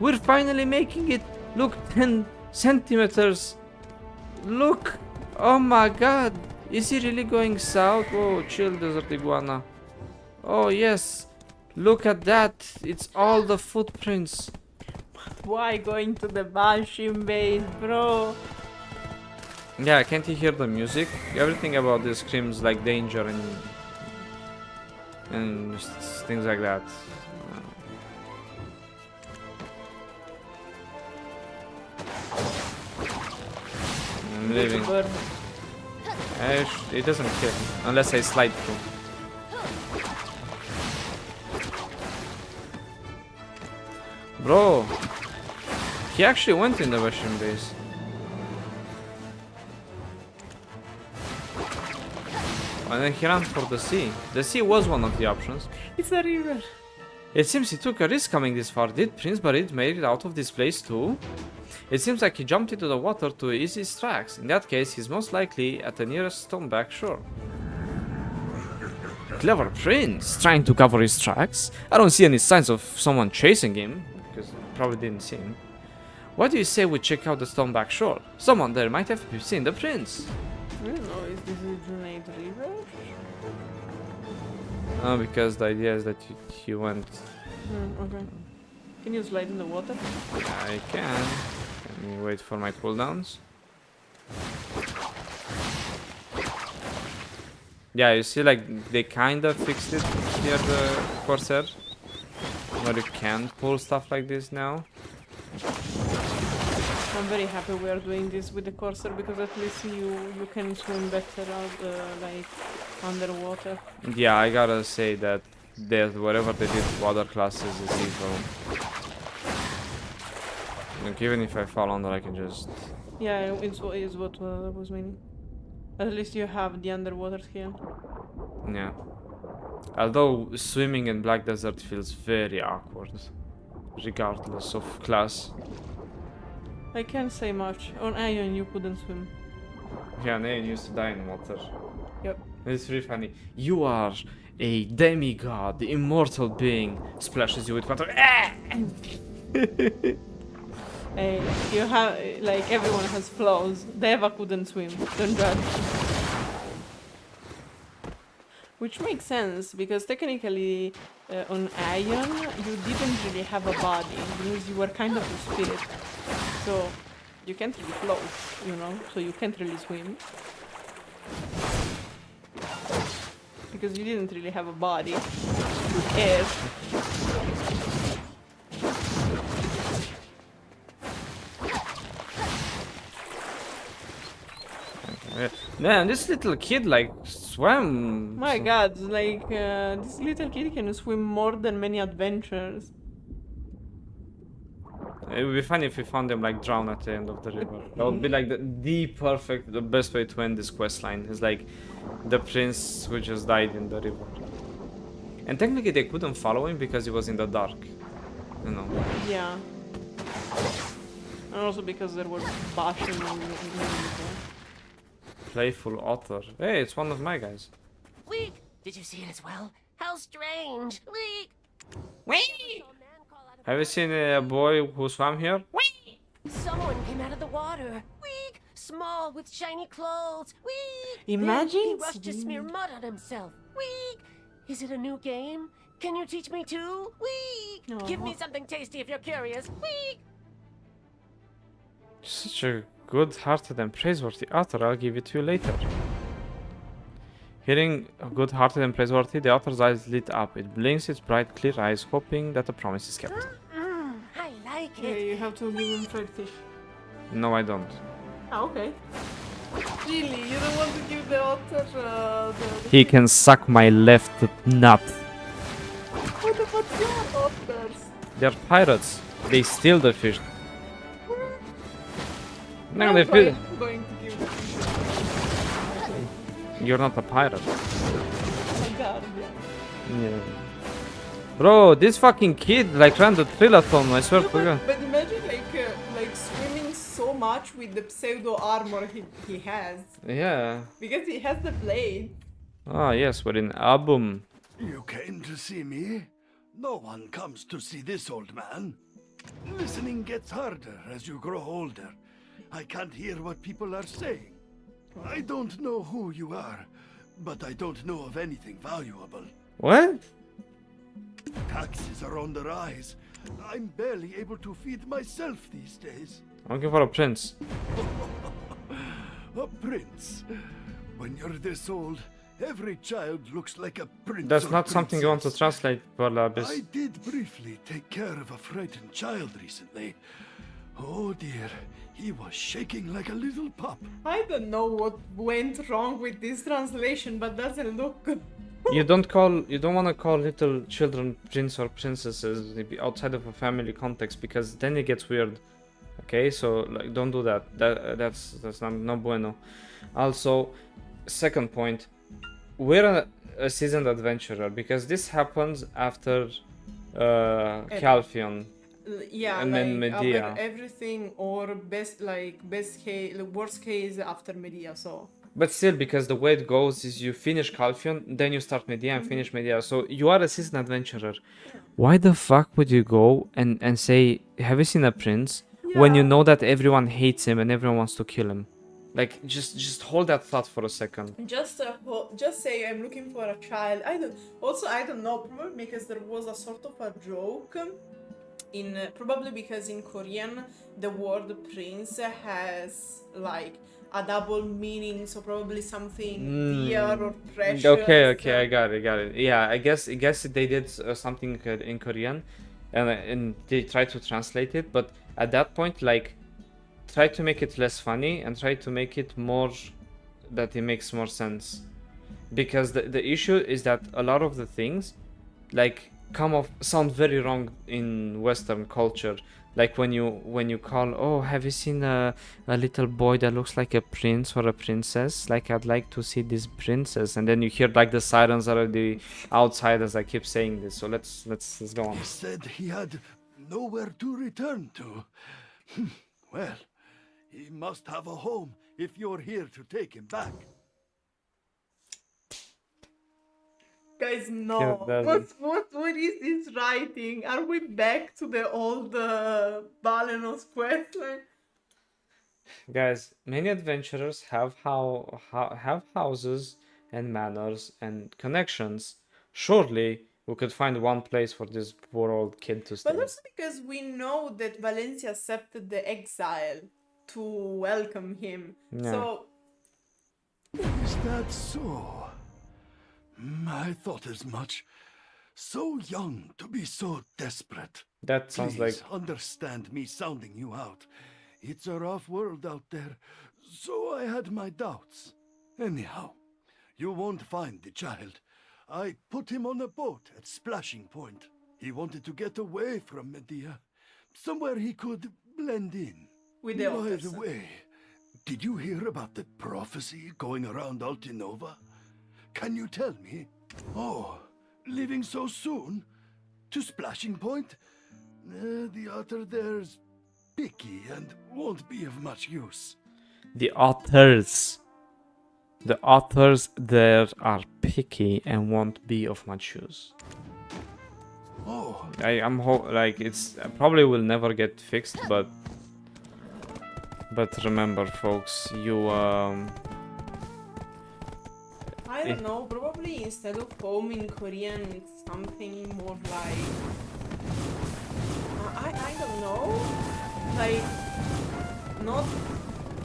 we're finally making it. Look, 10 centimeters. Look, oh my god, is he really going south? Oh, chill, desert iguana. Oh yes, look at that. It's all the footprints. Why going to the Bashim base, bro? Yeah, can't you hear the music? Everything about this screams like danger and just things like that. I'm leaving. It doesn't kill me, unless I slide through. Bro, he actually went in the Russian base. And then he ran for the sea. The sea was one of the options. It's a river. It seems he took a risk coming this far. Did Prince Bareed make it out of this place too? It seems like he jumped into the water to ease his tracks. In that case, he's most likely at the nearest stoneback shore. Clever Prince, trying to cover his tracks. I don't see any signs of someone chasing him, because probably didn't see him. What do you say we check out the stoneback shore? Someone there might have seen the prince. I don't know, is this a Reunite river? No, because the idea is that he went... Okay. Can you slide in the water? I can. Let me wait for my cooldowns. Yeah, you see, like, they kind of fixed it near the Corsair. Where you can pull stuff like this now. I'm very happy we are doing this with the Corsair because at least you can swim better out, like, underwater. Yeah, I gotta say that whatever they did to other classes is evil. Like, even if I fall under, I can just... Yeah, it's what I was meaning. At least you have the underwater skill. Yeah. Although swimming in Black Desert feels very awkward, regardless of class. I can't say much. On Ion you couldn't swim. Yeah, Nayan used to die in water. Yep. It's really funny. You are a demigod, the immortal being, splashes you with water. Hey, you have, like, everyone has flaws. Deva couldn't swim. Don't judge. Which makes sense, because technically on Ion you didn't really have a body, because you were kind of a spirit. So you can't really float, you know, so you can't really swim. Because you didn't really have a body with air. Man, this little kid like swam. My god, like this little kid can swim more than many adventures. It would be funny if we found him like drowned at the end of the river. That would be like the best way to end this quest line. Is like the prince who just died in the river. And technically they couldn't follow him because he was in the dark. You know. Yeah. And also because there were bashing in the Playful otter. Hey, it's one of my guys. Weak! Did you see it as well? How strange! Weak! Wait! Have you seen a boy who swam here? Whee! Someone came out of the water. Weak! Small with shiny clothes. Weak! Imagine Then he rushed to smear mud on himself. Weak! Is it a new game? Can you teach me too? Wee! Give me Aw. something tasty if you're curious. Wee! Such a good-hearted and praiseworthy author. I'll give it to you later. Hearing a good-hearted and praiseworthy, the author's eyes lit up. It blinks its bright, clear eyes, hoping that the promise is kept. I like Yeah, it. you have to give him fried fish. No, I don't. Ah, okay. Really, you don't want to give the author the He can suck my left nut. What about your authors? They're pirates. They steal the fish. No, I'm they feel. going to give the fish You're not a pirate. a guardian. Yeah. Bro, this fucking kid like ran the triathlon, I swear to God. But imagine like swimming so much with the pseudo armor he has. Yeah. Because he has the blade. Ah, yes, we're in Abum. You came to see me? No one comes to see this old man. Listening gets harder as you grow older. I can't hear what people are saying. I don't know who you are, but I don't know of anything valuable. What? Taxes are on the rise. I'm barely able to feed myself these days. I'm looking for a prince. A prince. When you're this old, every child looks like a prince. That's or not something you want to princess. translate, I Barlabis. did briefly take care of a frightened child recently. Oh dear, he was shaking like a little pup. I don't know what went wrong with this translation, but doesn't look good. You don't want to call little children prince or princesses outside of a family context because then it gets weird. Okay, so like don't do that. That's not no bueno. Also, second point, we're a seasoned adventurer because this happens after Calphion. Yeah, And then like Mediah. after everything or best case, worst case after Mediah. So But still, because the way it goes is you finish Calphion, then you start Mediah and finish Mediah. So you are a seasoned adventurer. Why the fuck would you go and say, have you seen a prince? When you Yeah. know that everyone hates him and everyone wants to kill him. Like, just hold that thought for a second. just say I'm looking for a child. I don't know, probably because there was a sort of a joke in probably because in Korean the word prince has like a double meaning, so probably something dear or precious. Okay, I got it. Yeah, I guess they did something in Korean, and they tried to translate it, but at that point, like, try to make it less funny and try to make it more that it makes more sense, because the issue is that a lot of the things, like, sound very wrong in Western culture. Like when you call, oh, have you seen a little boy that looks like a prince or a princess? Like, I'd like to see this princess, and then you hear like the sirens already outside as I keep saying this. So let's go on. He said he had nowhere to return to. Well, he must have a home if you're here to take him back. Guys, no. Yeah, What is this writing? Are we back to the old Balenos questline? Guys, many adventurers have have houses and manors and connections. Surely we could find one place for this poor old kid to stay. But also because we know that Valencia accepted the exile to welcome him. Yeah. So Is that so? I thought as much. So young to be so desperate. That sounds like Please understand me sounding you out. It's a rough world out there, so I had my doubts. Anyhow, you won't find the child. I put him on a boat at Splashing Point. He wanted to get away from Mediah, somewhere he could blend in. with the By others. the way, did you hear about the prophecy going around Altinova? Can you tell me? Oh, leaving so soon? To Splashing Point? The author there's picky and won't be of much use. the authors there are picky and won't be of much use. Oh, I'm like it's probably will never get fixed, but remember, folks, you I I don't know, probably instead of home in Korean, it's something more like... I don't know. Like, not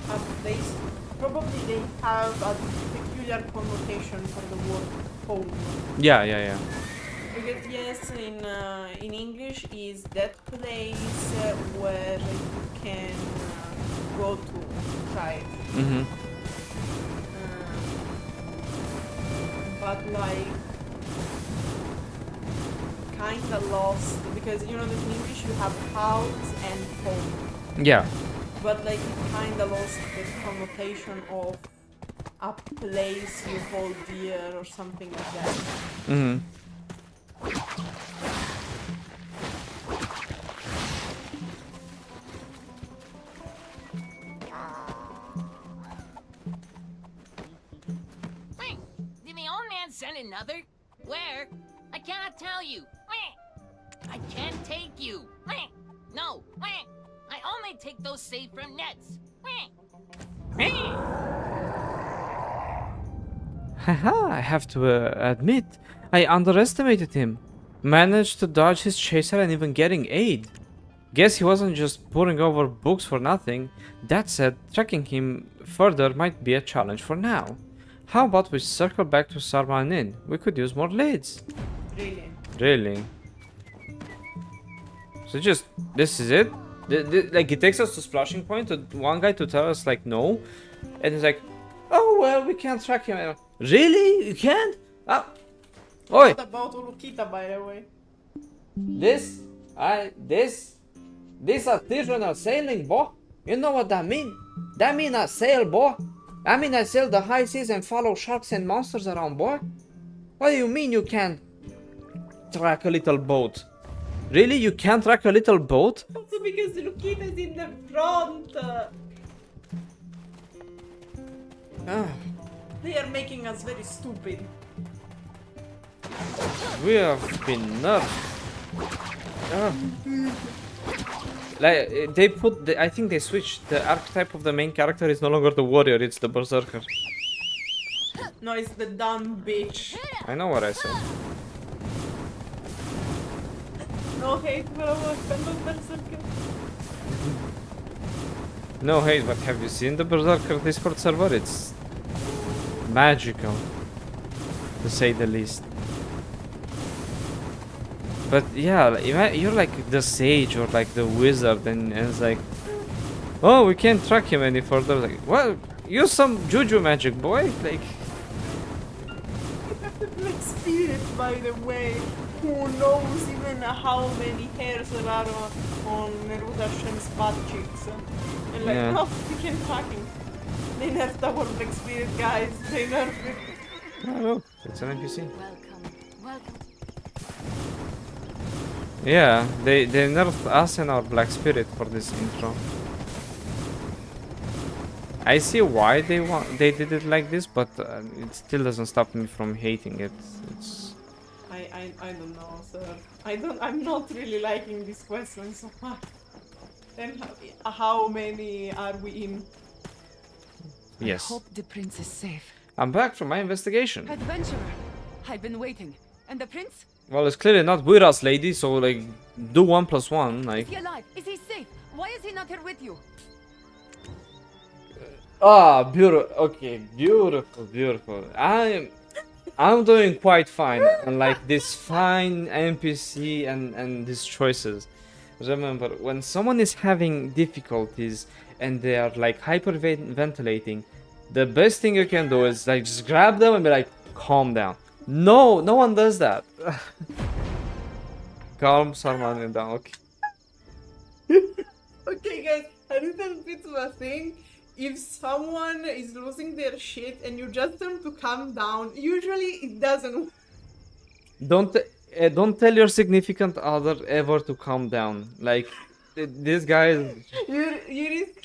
a place... Probably they have a peculiar connotation for the word home. Yeah. Because yes, in English is that place where you can go to, right? Mm-hmm. But like kinda lost because you know that in English you have house and home. Yeah. But like it kinda lost the connotation of a place you hold dear or something like that. Mm-hmm. Wait, did the old man send another? Where? I cannot tell you. I can't take you. No. I only take those saved from nets. Haha, I have to admit, I underestimated him. Managed to dodge his chaser and even getting aid. Guess he wasn't just poring over books for nothing. That said, tracking him further might be a challenge for now. How about we circle back to Sarman Inn? We could use more leads. Really? So just, this is it? Like, it takes us to Splashing Point, to one guy to tell us, like, no. And he's like, oh, well, we can't track him. Really? You can't? Ah. Oi! What about Ulukita, by the way? This artisanal sailing, boy. You know what that mean? That mean I sail, boy. I mean I sail the high seas and follow sharks and monsters around, boy. What do you mean you can't track a little boat? Really? You can't track a little boat? Also because Ulukita's in the front. They are making us very stupid. We have been nerfed. Like they put, I think they switched. The archetype of the main character is no longer the warrior; it's the berserker. No, it's the dumb bitch. I know what I said. No hate for our fellow berserker. No hate, but have you seen the berserker Discord server? It's magical, to say the least. But yeah, you're like the sage or like the wizard, and it's like, oh, we can't track him any further. Like, well, use some juju magic, boy. Like, Like spirit, by the way. Who knows even how many hairs there are on Nerudashen's butt cheeks. And like, Yeah. no, we can track him. They nerfed our Black Spirit, guys. They nerfed it. oh look, it's an NPC. Welcome. Yeah, they nerfed us and our Black Spirit for this intro. I see why they did it like this, but it still doesn't stop me from hating it. It's I don't know, sir. I'm not really liking this question so much. Then how many are we in? yes. I hope the prince is safe. I'm back from my investigation. Adventurer, I've been waiting. And the prince? Well, it's clearly not with us, lady. So like, do 1 + 1. Like, Is he alive? Is he safe? Why is he not here with you? ah, beautiful. Okay, beautiful. I'm doing quite fine, unlike this fine NPC and these choices. Remember, when someone is having difficulties and they are like hyperventilating, the best thing you can do is like just grab them and be like, calm down. No one does that. Calm Sarman down, okay. Okay, guys, a little bit of a thing. If someone is losing their shit and you just tell them to calm down, usually it doesn't. Don't tell your significant other ever to calm down. Like, this guy is... You're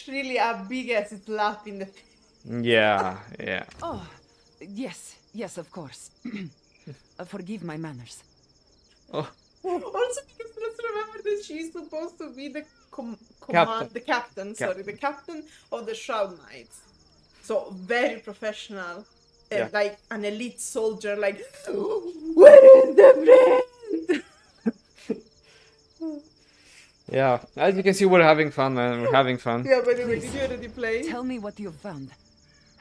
really a big ass slap in the face. Yeah. Oh, yes, of course. Forgive my manners. Oh. Also, because let's remember that she's supposed to be the Captain. the captain of the Shroud Knights. So very professional. Yeah. like an elite soldier, like, where is the prince? Yeah, as you can see, we're having fun, man. We're having fun. Yeah, by the way, Please, did you already play? Tell me what you've found.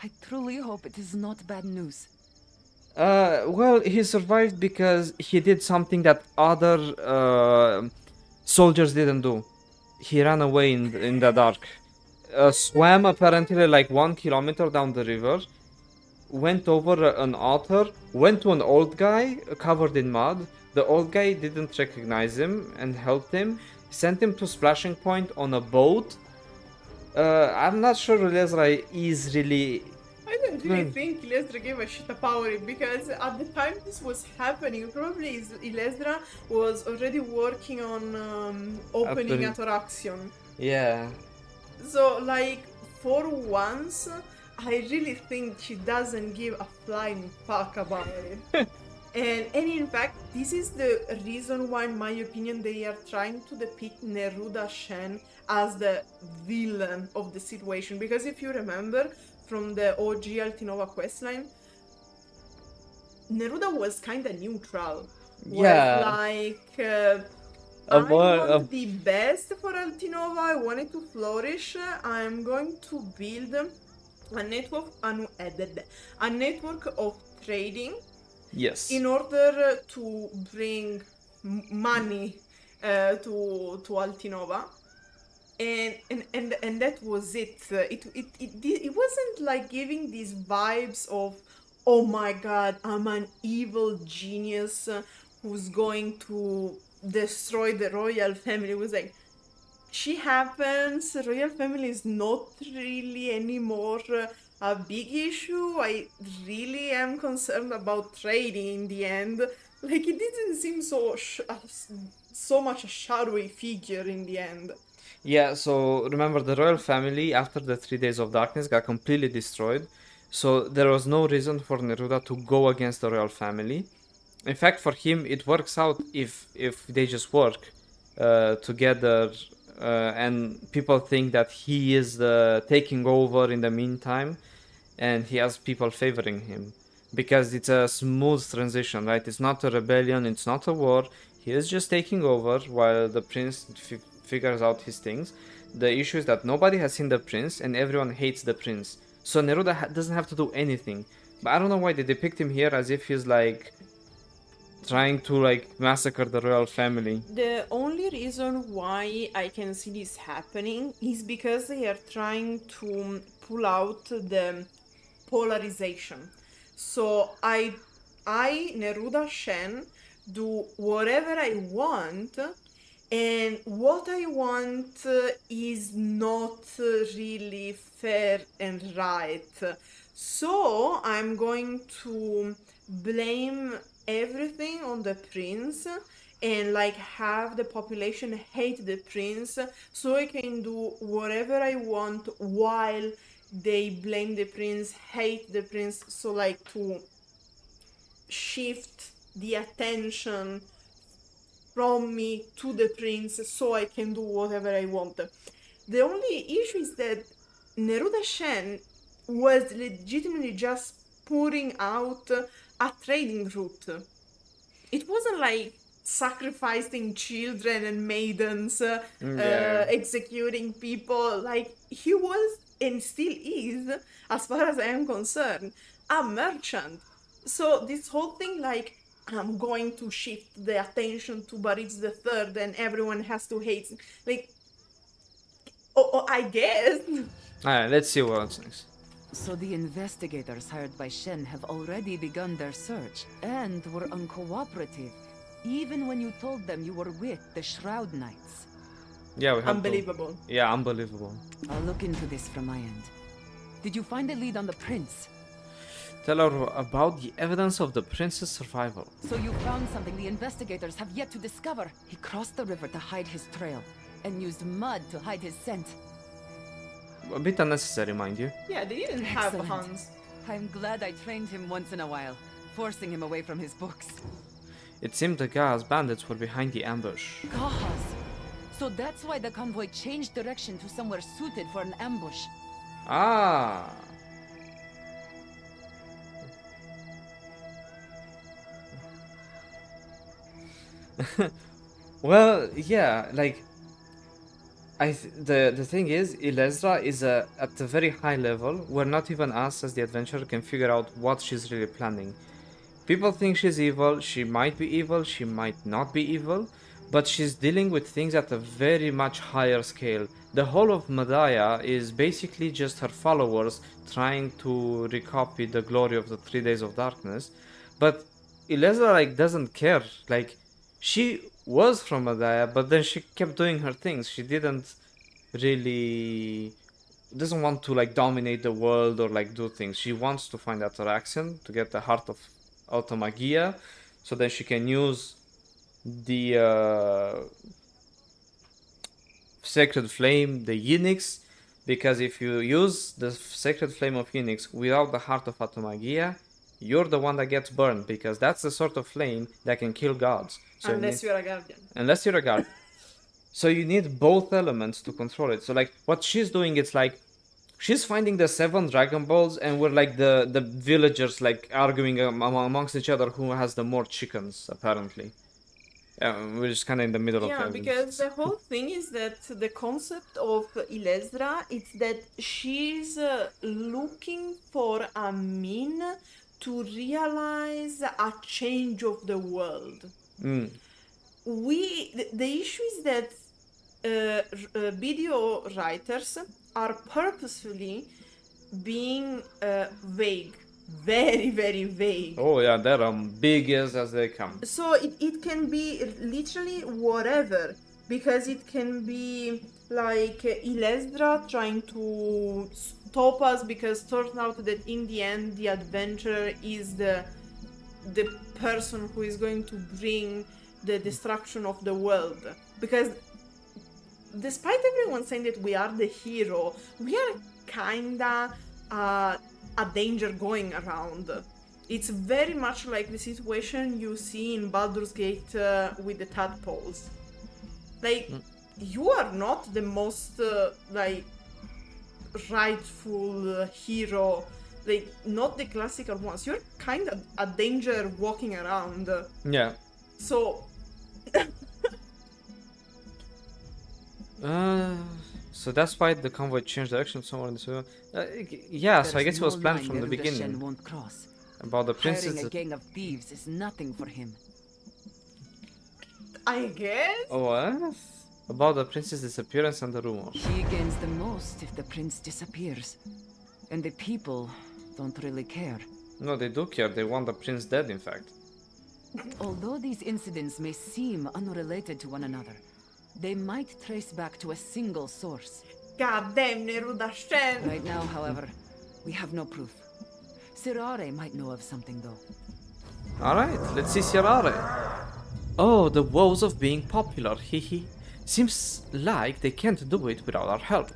I truly hope it is not bad news. Well, he survived because he did something that other soldiers didn't do. He ran away in the dark. Swam apparently like 1 kilometer down the river. Went over an altar. Went to an old guy covered in mud. The old guy didn't recognize him and helped him. Sent him to splashing point on a boat. I'm not sure Lesra is really. I don't really think Ilesdra gave a shit about it, because at the time this was happening, probably Ilesdra was already working on opening Ataraxion. Yeah. So, like, for once, I really think she doesn't give a flying fuck about it. And in fact, this is the reason why, in my opinion, they are trying to depict Neruda Shen as the villain of the situation. Because if you remember, from the OG Altinova questline, Neruda was kind of neutral. Yeah. Was like, I more- want the best for Altinova, I want it to flourish, I'm going to build a network of trading Yes. in order to bring money to Altinova. And that was it. It wasn't like giving these vibes of, oh my god, I'm an evil genius who's going to destroy the royal family. It was like, she happens, royal family is not really anymore a big issue. I really am concerned about trading in the end. Like, it didn't seem so much a shadowy figure in the end. Yeah, so remember, the royal family after the 3 days of darkness got completely destroyed. So there was no reason for Neruda to go against the royal family. In fact, for him, it works out if they just work together, and people think that he is taking over in the meantime, and he has people favoring him. Because it's a smooth transition, right? It's not a rebellion, it's not a war. He is just taking over while the prince figures out his things. The issue is that nobody has seen the prince and everyone hates the prince. So Neruda doesn't have to do anything. But I don't know why they depict him here as if he's like trying to like massacre the royal family. The only reason why I can see this happening is because they are trying to pull out the polarization. So I Neruda Shen, do whatever I want, and what I want is not really fair and right. So I'm going to blame everything on the prince and like have the population hate the prince, so I can do whatever I want while they blame the prince, hate the prince, so like to shift the attention from me to the prince so I can do whatever I want. The only issue is that Neruda Shen was legitimately just putting out a trading route. It wasn't like sacrificing children and maidens, executing people. Like, he was and still is, as far as I am concerned, a merchant. So this whole thing, like, I'm going to shift the attention to Bareeds III and everyone has to hate, like, I guess. Alright, let's see what's next. So the investigators hired by Shen have already begun their search, and were uncooperative, even when you told them you were with the Shroud Knights. Yeah, we have Unbelievable. Yeah, unbelievable. I'll look into this from my end. Did you find a lead on the prince? Tell her about the evidence of the prince's survival. So you found something the investigators have yet to discover. He crossed the river to hide his trail, and used mud to hide his scent. A bit unnecessary, mind you. Yeah, they didn't have Excellent. hands. I'm glad I trained him once in a while, forcing him away from his books. It seemed the Gaz bandits were behind the ambush. Gosh. So that's why the convoy changed direction to somewhere suited for an ambush. Ah. Well, yeah, like the thing is, Ilesra is at a very high level where not even us as the adventurer can figure out what she's really planning. People think she's evil, she might be evil, she might not be evil, but she's dealing with things at a very much higher scale. The whole of Mediah is basically just her followers trying to recopy the glory of the 3 days of darkness, but Ilesra like doesn't care. Like she was from Mediah, but then she kept doing her things. She didn't really doesn't want to like dominate the world or like do things. She wants to find Ataraxian to get the heart of Automagia, so that she can use the sacred flame, the Unix, because if you use the sacred flame of Unix without the heart of Automagia, you're the one that gets burned, because that's the sort of flame that can kill gods. So Unless you're a guardian. Unless you're a guardian. So you need both elements to control it. So like what she's doing, it's like she's finding the 7 Dragon Balls, and we're like the villagers like arguing amongst each other who has the more chickens, apparently. We're just kind of in the middle of Yeah, it. because the whole thing is that the concept of Ilesra is that she's looking for a mean to realize a change of the world. The issue is that video writers are purposefully being vague, very, very vague. Oh yeah, they're big as they come. So it can be literally whatever, because it can be like Ilesra trying to stop us because turns out that in the end the adventurer is the person who is going to bring the destruction of the world. Because despite everyone saying that we are the hero, we are kinda a danger going around. It's very much like the situation you see in Baldur's Gate with the tadpoles. Like, you are not the most like rightful hero, like not the classical ones. You're kind of a danger walking around. Yeah. So so that's why the convoy changed direction somewhere in this video. Yeah, so I guess it was planned from the beginning. Shen won't cross. About the princess. Hiring a gang of thieves is nothing for him. I guess. What? About the prince's disappearance and the rumor. He gains the most if the prince disappears. And the people don't really care. No, they do care. They want the prince dead, in fact. Although these incidents may seem unrelated to one another, they might trace back to a single source. God damn, Neruda Shen. Right now, however, we have no proof. Sirare might know of something, though. Alright, let's see Sirare. Oh, the woes of being popular, hehe. Seems like they can't do it without our help.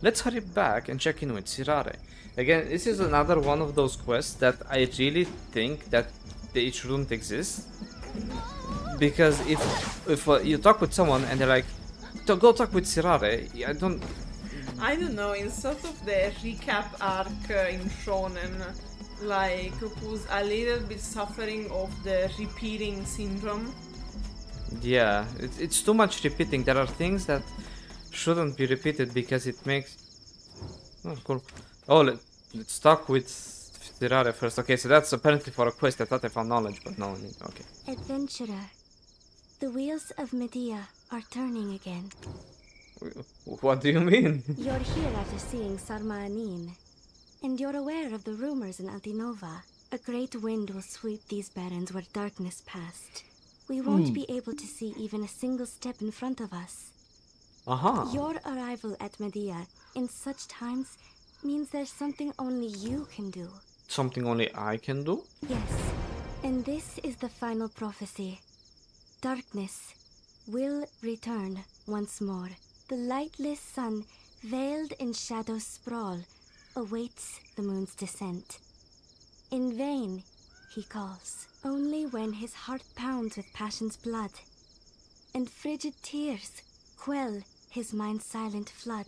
Let's hurry back and check in with Sirare. Again, this is another one of those quests that I really think that it shouldn't exist. Because if you talk with someone and they're like, go talk with Sirare, I don't know, in sort of the recap arc in Shonen, like, who's a little bit suffering of the repeating syndrome. Yeah, it's too much repeating. There are things that shouldn't be repeated because it makes... Oh, cool. Oh, let's talk with Sirare first. Okay, so that's apparently for a quest. I thought I found knowledge, but no, okay. Adventurer, the wheels of Mediah are turning again. What do you mean? You're here after seeing Sarmaanin, and you're aware of the rumors in Altinova. A great wind will sweep these barrens where darkness passed. We won't be able to see even a single step in front of us. Aha. Your arrival at Mediah in such times means there's something only you can do. Something only I can do? Yes, and this is the final prophecy. Darkness will return once more. The lightless sun, veiled in shadow's sprawl, awaits the moon's descent. In vain, he calls. Only when his heart pounds with passion's blood, and frigid tears quell his mind's silent flood.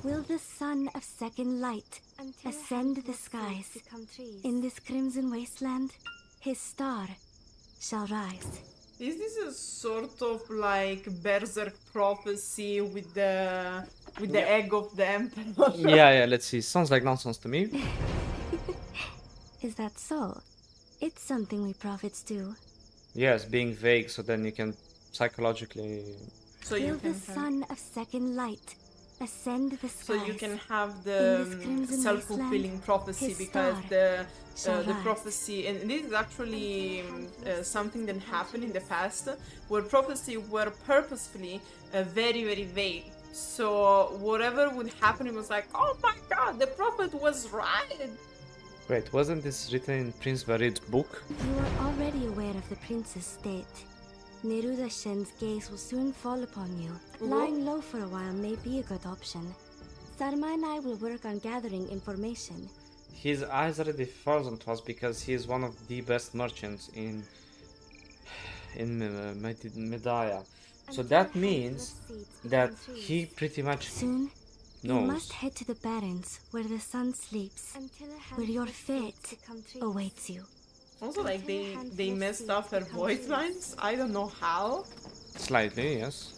Will the sun of second light ascend the skies in this crimson wasteland? His star shall rise. Is this a sort of like Berserk prophecy with the egg of the emperor? Yeah, let's see. Sounds like nonsense to me. Is that so? It's something we prophets do. Yes, being vague so then you can psychologically... So you Feel the can sun of second light ascend the skies. So you can have In the this crimson self-fulfilling wasteland, prophecy his because star shall the rise. prophecy, and this is actually something that happened in the past, where prophecy were purposefully very, very vague. So whatever would happen, it was like, oh my god, the prophet was right. Wait, wasn't this written in Prince Bareed's book? You are already aware of the prince's state. Neruda Shen's gaze will soon fall upon you. Lying low for a while may be a good option. Sarma and I will work on gathering information. His eyes already frozen to us because he is one of the best merchants in Mediah. So that means that he pretty much Soon, you knows. must head to the barrens where the sun sleeps, where your fate awaits you. Also, like they messed up her voice lines. I don't know how. Slightly, yes.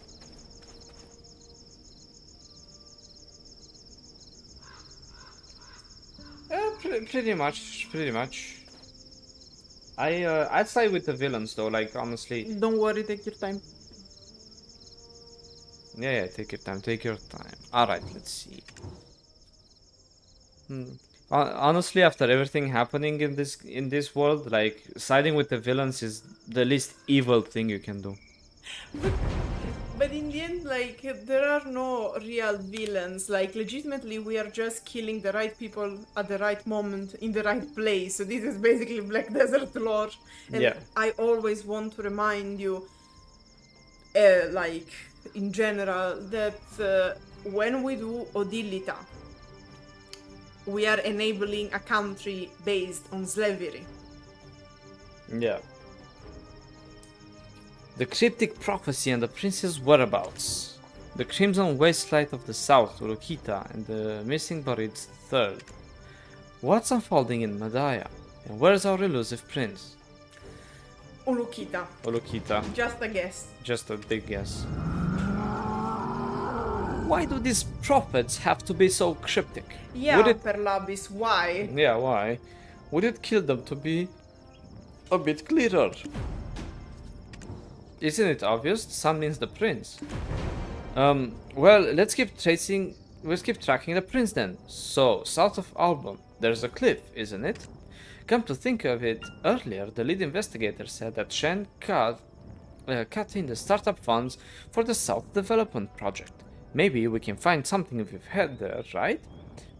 Pretty much. I'd side with the villains though, like honestly. Don't worry, take your time. Yeah, take your time. Alright, let's see. Honestly, after everything happening in this world, like siding with the villains is the least evil thing you can do. But in the end, like, there are no real villains. Like, legitimately, we are just killing the right people at the right moment in the right place. So this is basically Black Desert lore. And Yeah. I always want to remind you, like, in general, that when we do Odilita, we are enabling a country based on slavery. Yeah. The cryptic prophecy and the prince's whereabouts. The crimson wasteland of the south, Ulukita, and the missing Bareeds III. What's unfolding in Mediah? And where's our elusive prince? Ulukita. Ulukita. Just a guess. Just a big guess. Why do these prophets have to be so cryptic? Yeah, Would it... Perlabis, why? Yeah, why? Would it kill them to be a bit clearer? Isn't it obvious? Sun means the prince. Well, let's keep tracking the prince then. So, south of Album, there's a cliff, isn't it? Come to think of it, earlier the lead investigator said that Shen cut in the startup funds for the South Development Project. Maybe we can find something if we've head there, right?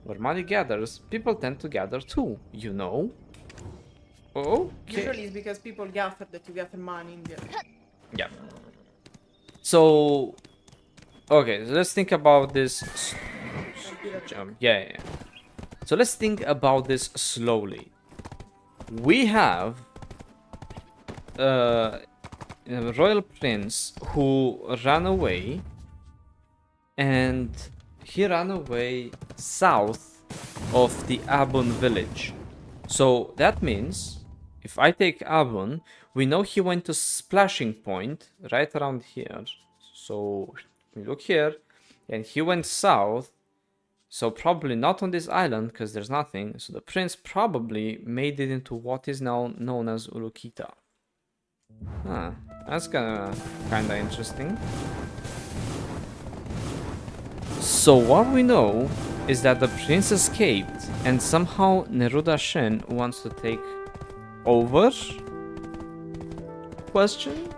Where money gathers, people tend to gather too, you know? Okay. Usually it's because people gather that you gather money in there. Yeah. So, okay, so let's think about this. Yeah. So let's think about this slowly. We have a royal prince who ran away, and he ran away south of the Abun village. So that means if I take Abun, we know he went to Splashing Point right around here. So we look here, and he went south. So probably not on this island because there's nothing. So the prince probably made it into what is now known as Ulukita. That's kinda interesting. So what we know is that the prince escaped, and somehow Neruda Shen wants to take over? Question?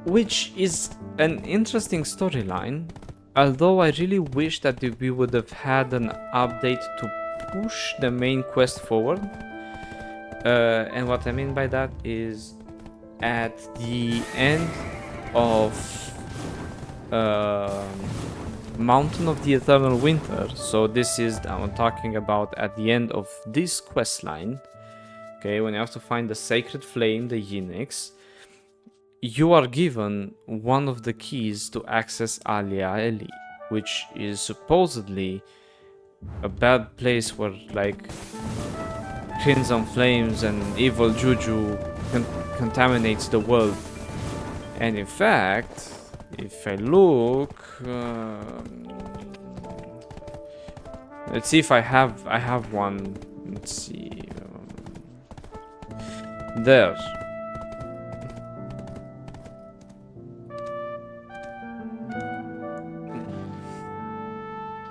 Which is an interesting storyline, although I really wish that we would have had an update to push the main quest forward. And what I mean by that is at the end of Mountain of the Eternal Winter, so this is, I'm talking about at the end of this quest line, okay, when you have to find the Sacred Flame, the Yinix, you are given one of the keys to access Alia Eli, which is supposedly a bad place where like crimson flames and evil juju contaminates the world. And in fact, if I look, let's see if I have one. Let's see. There.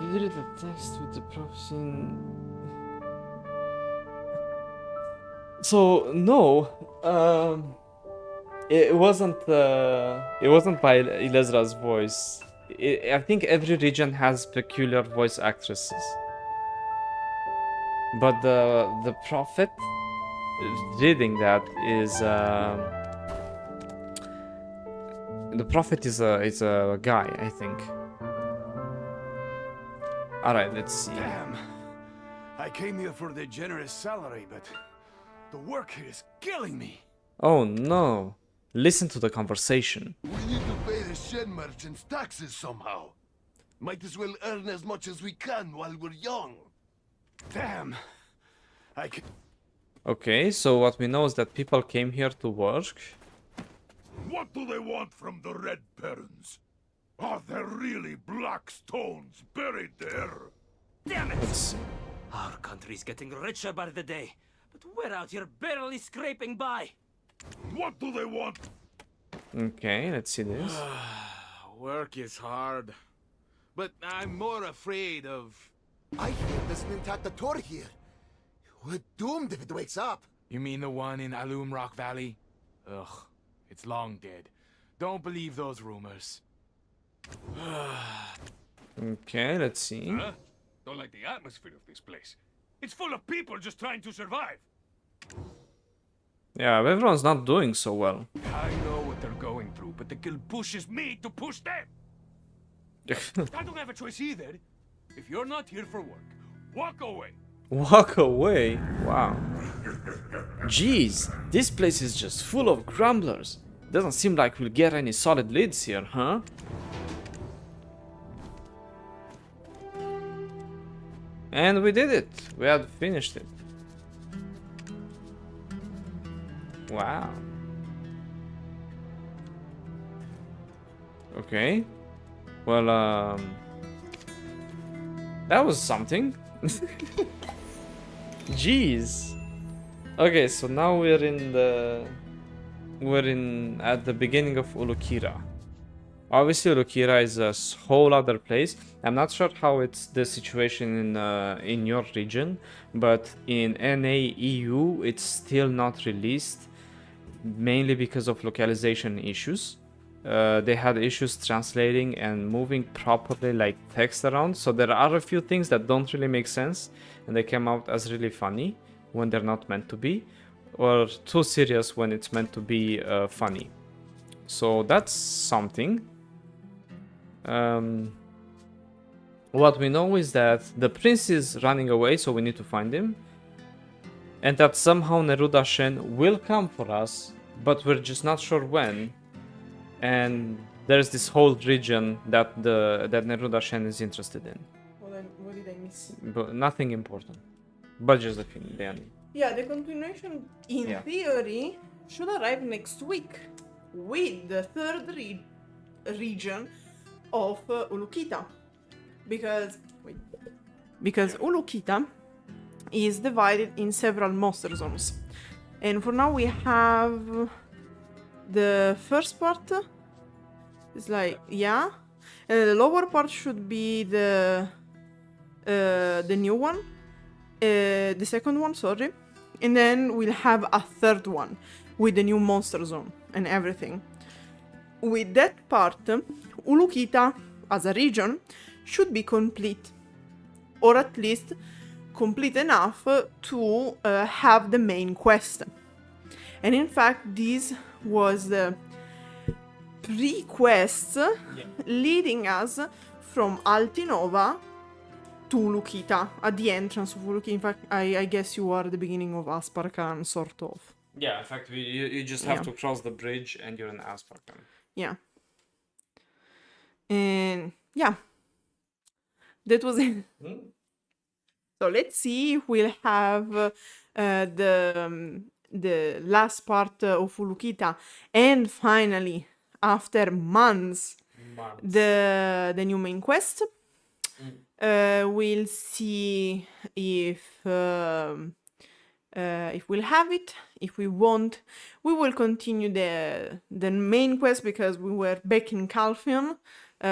You did the text with the prophecy. So no, it wasn't by Ilezra's voice. I think every region has peculiar voice actresses, but the prophet reading that is the prophet is a guy, I think. All right, let's see. Damn. I came here for the generous salary, but the work here is killing me. Oh no. Listen to the conversation. We need to pay the Shen merchants taxes somehow. Might as well earn as much as we can while we're young. Damn. Okay, so what we know is that people came here to work. What do they want from the Red Barons? Are there really black stones buried there? Damn it! Let's see. Our country's getting richer by the day, but we're out here barely scraping by. What do they want? Okay, let's see this. Work is hard. But I'm more afraid of... I hear there's an Intactator here. We're doomed if it wakes up. You mean the one in Alum Rock Valley? Ugh, it's long dead. Don't believe those rumors. Okay, let's see. Huh? Don't like the atmosphere of this place. It's full of people just trying to survive. Yeah, everyone's not doing so well. I know what they're going through, but the guild pushes me to push them. I don't have a choice either. If you're not here for work, walk away. Walk away? Wow. Jeez, this place is just full of grumblers. Doesn't seem like we'll get any solid leads here, huh? And we did it. We had finished it. Wow. Okay. Well, that was something. Jeez. Okay, so now we're at the beginning of Ulukita. Obviously, Ulukita is a whole other place. I'm not sure how it's the situation in your region, but in NA EU it's still not released, mainly because of localization issues. They had issues translating and moving properly like text around, so there are a few things that don't really make sense and they came out as really funny when they're not meant to be, or too serious when it's meant to be funny. So that's something. What we know is that the prince is running away, so we need to find him, and that somehow Neruda Shen will come for us, but we're just not sure when. And there's this whole region that Neruda Shen is interested in. What did I miss? But nothing important. But just the end. Yeah, the continuation, in theory, should arrive next week with the third region of Ulukita. Because Ulukita is divided in several monster zones. And for now we have the first part is like, yeah. And the lower part should be the new one. The second one, sorry. And then we'll have a third one with the new monster zone and everything. With that part, Ulukita as a region should be complete, or at least complete enough to have the main quest. And in fact, this was the pre-quest leading us from Altinova to Ulukita, at the entrance of Ulukita. In fact, I guess you are at the beginning of Asparkan, sort of. Yeah, in fact, you just have to cross the bridge and you're in Asparkan. Yeah. And yeah, that was it. So let's see if we'll have the the last part of Ulukita, and finally, after months, the new main quest. We'll see if we'll have it. If we won't, we will continue the main quest because we were back in Calphion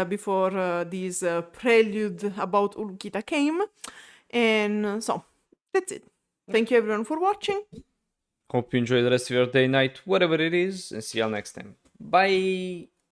before this prelude about Ulukita came. And so, that's it. Thank you everyone for watching. Hope you enjoy the rest of your day, night, whatever it is, and see you all next time. Bye!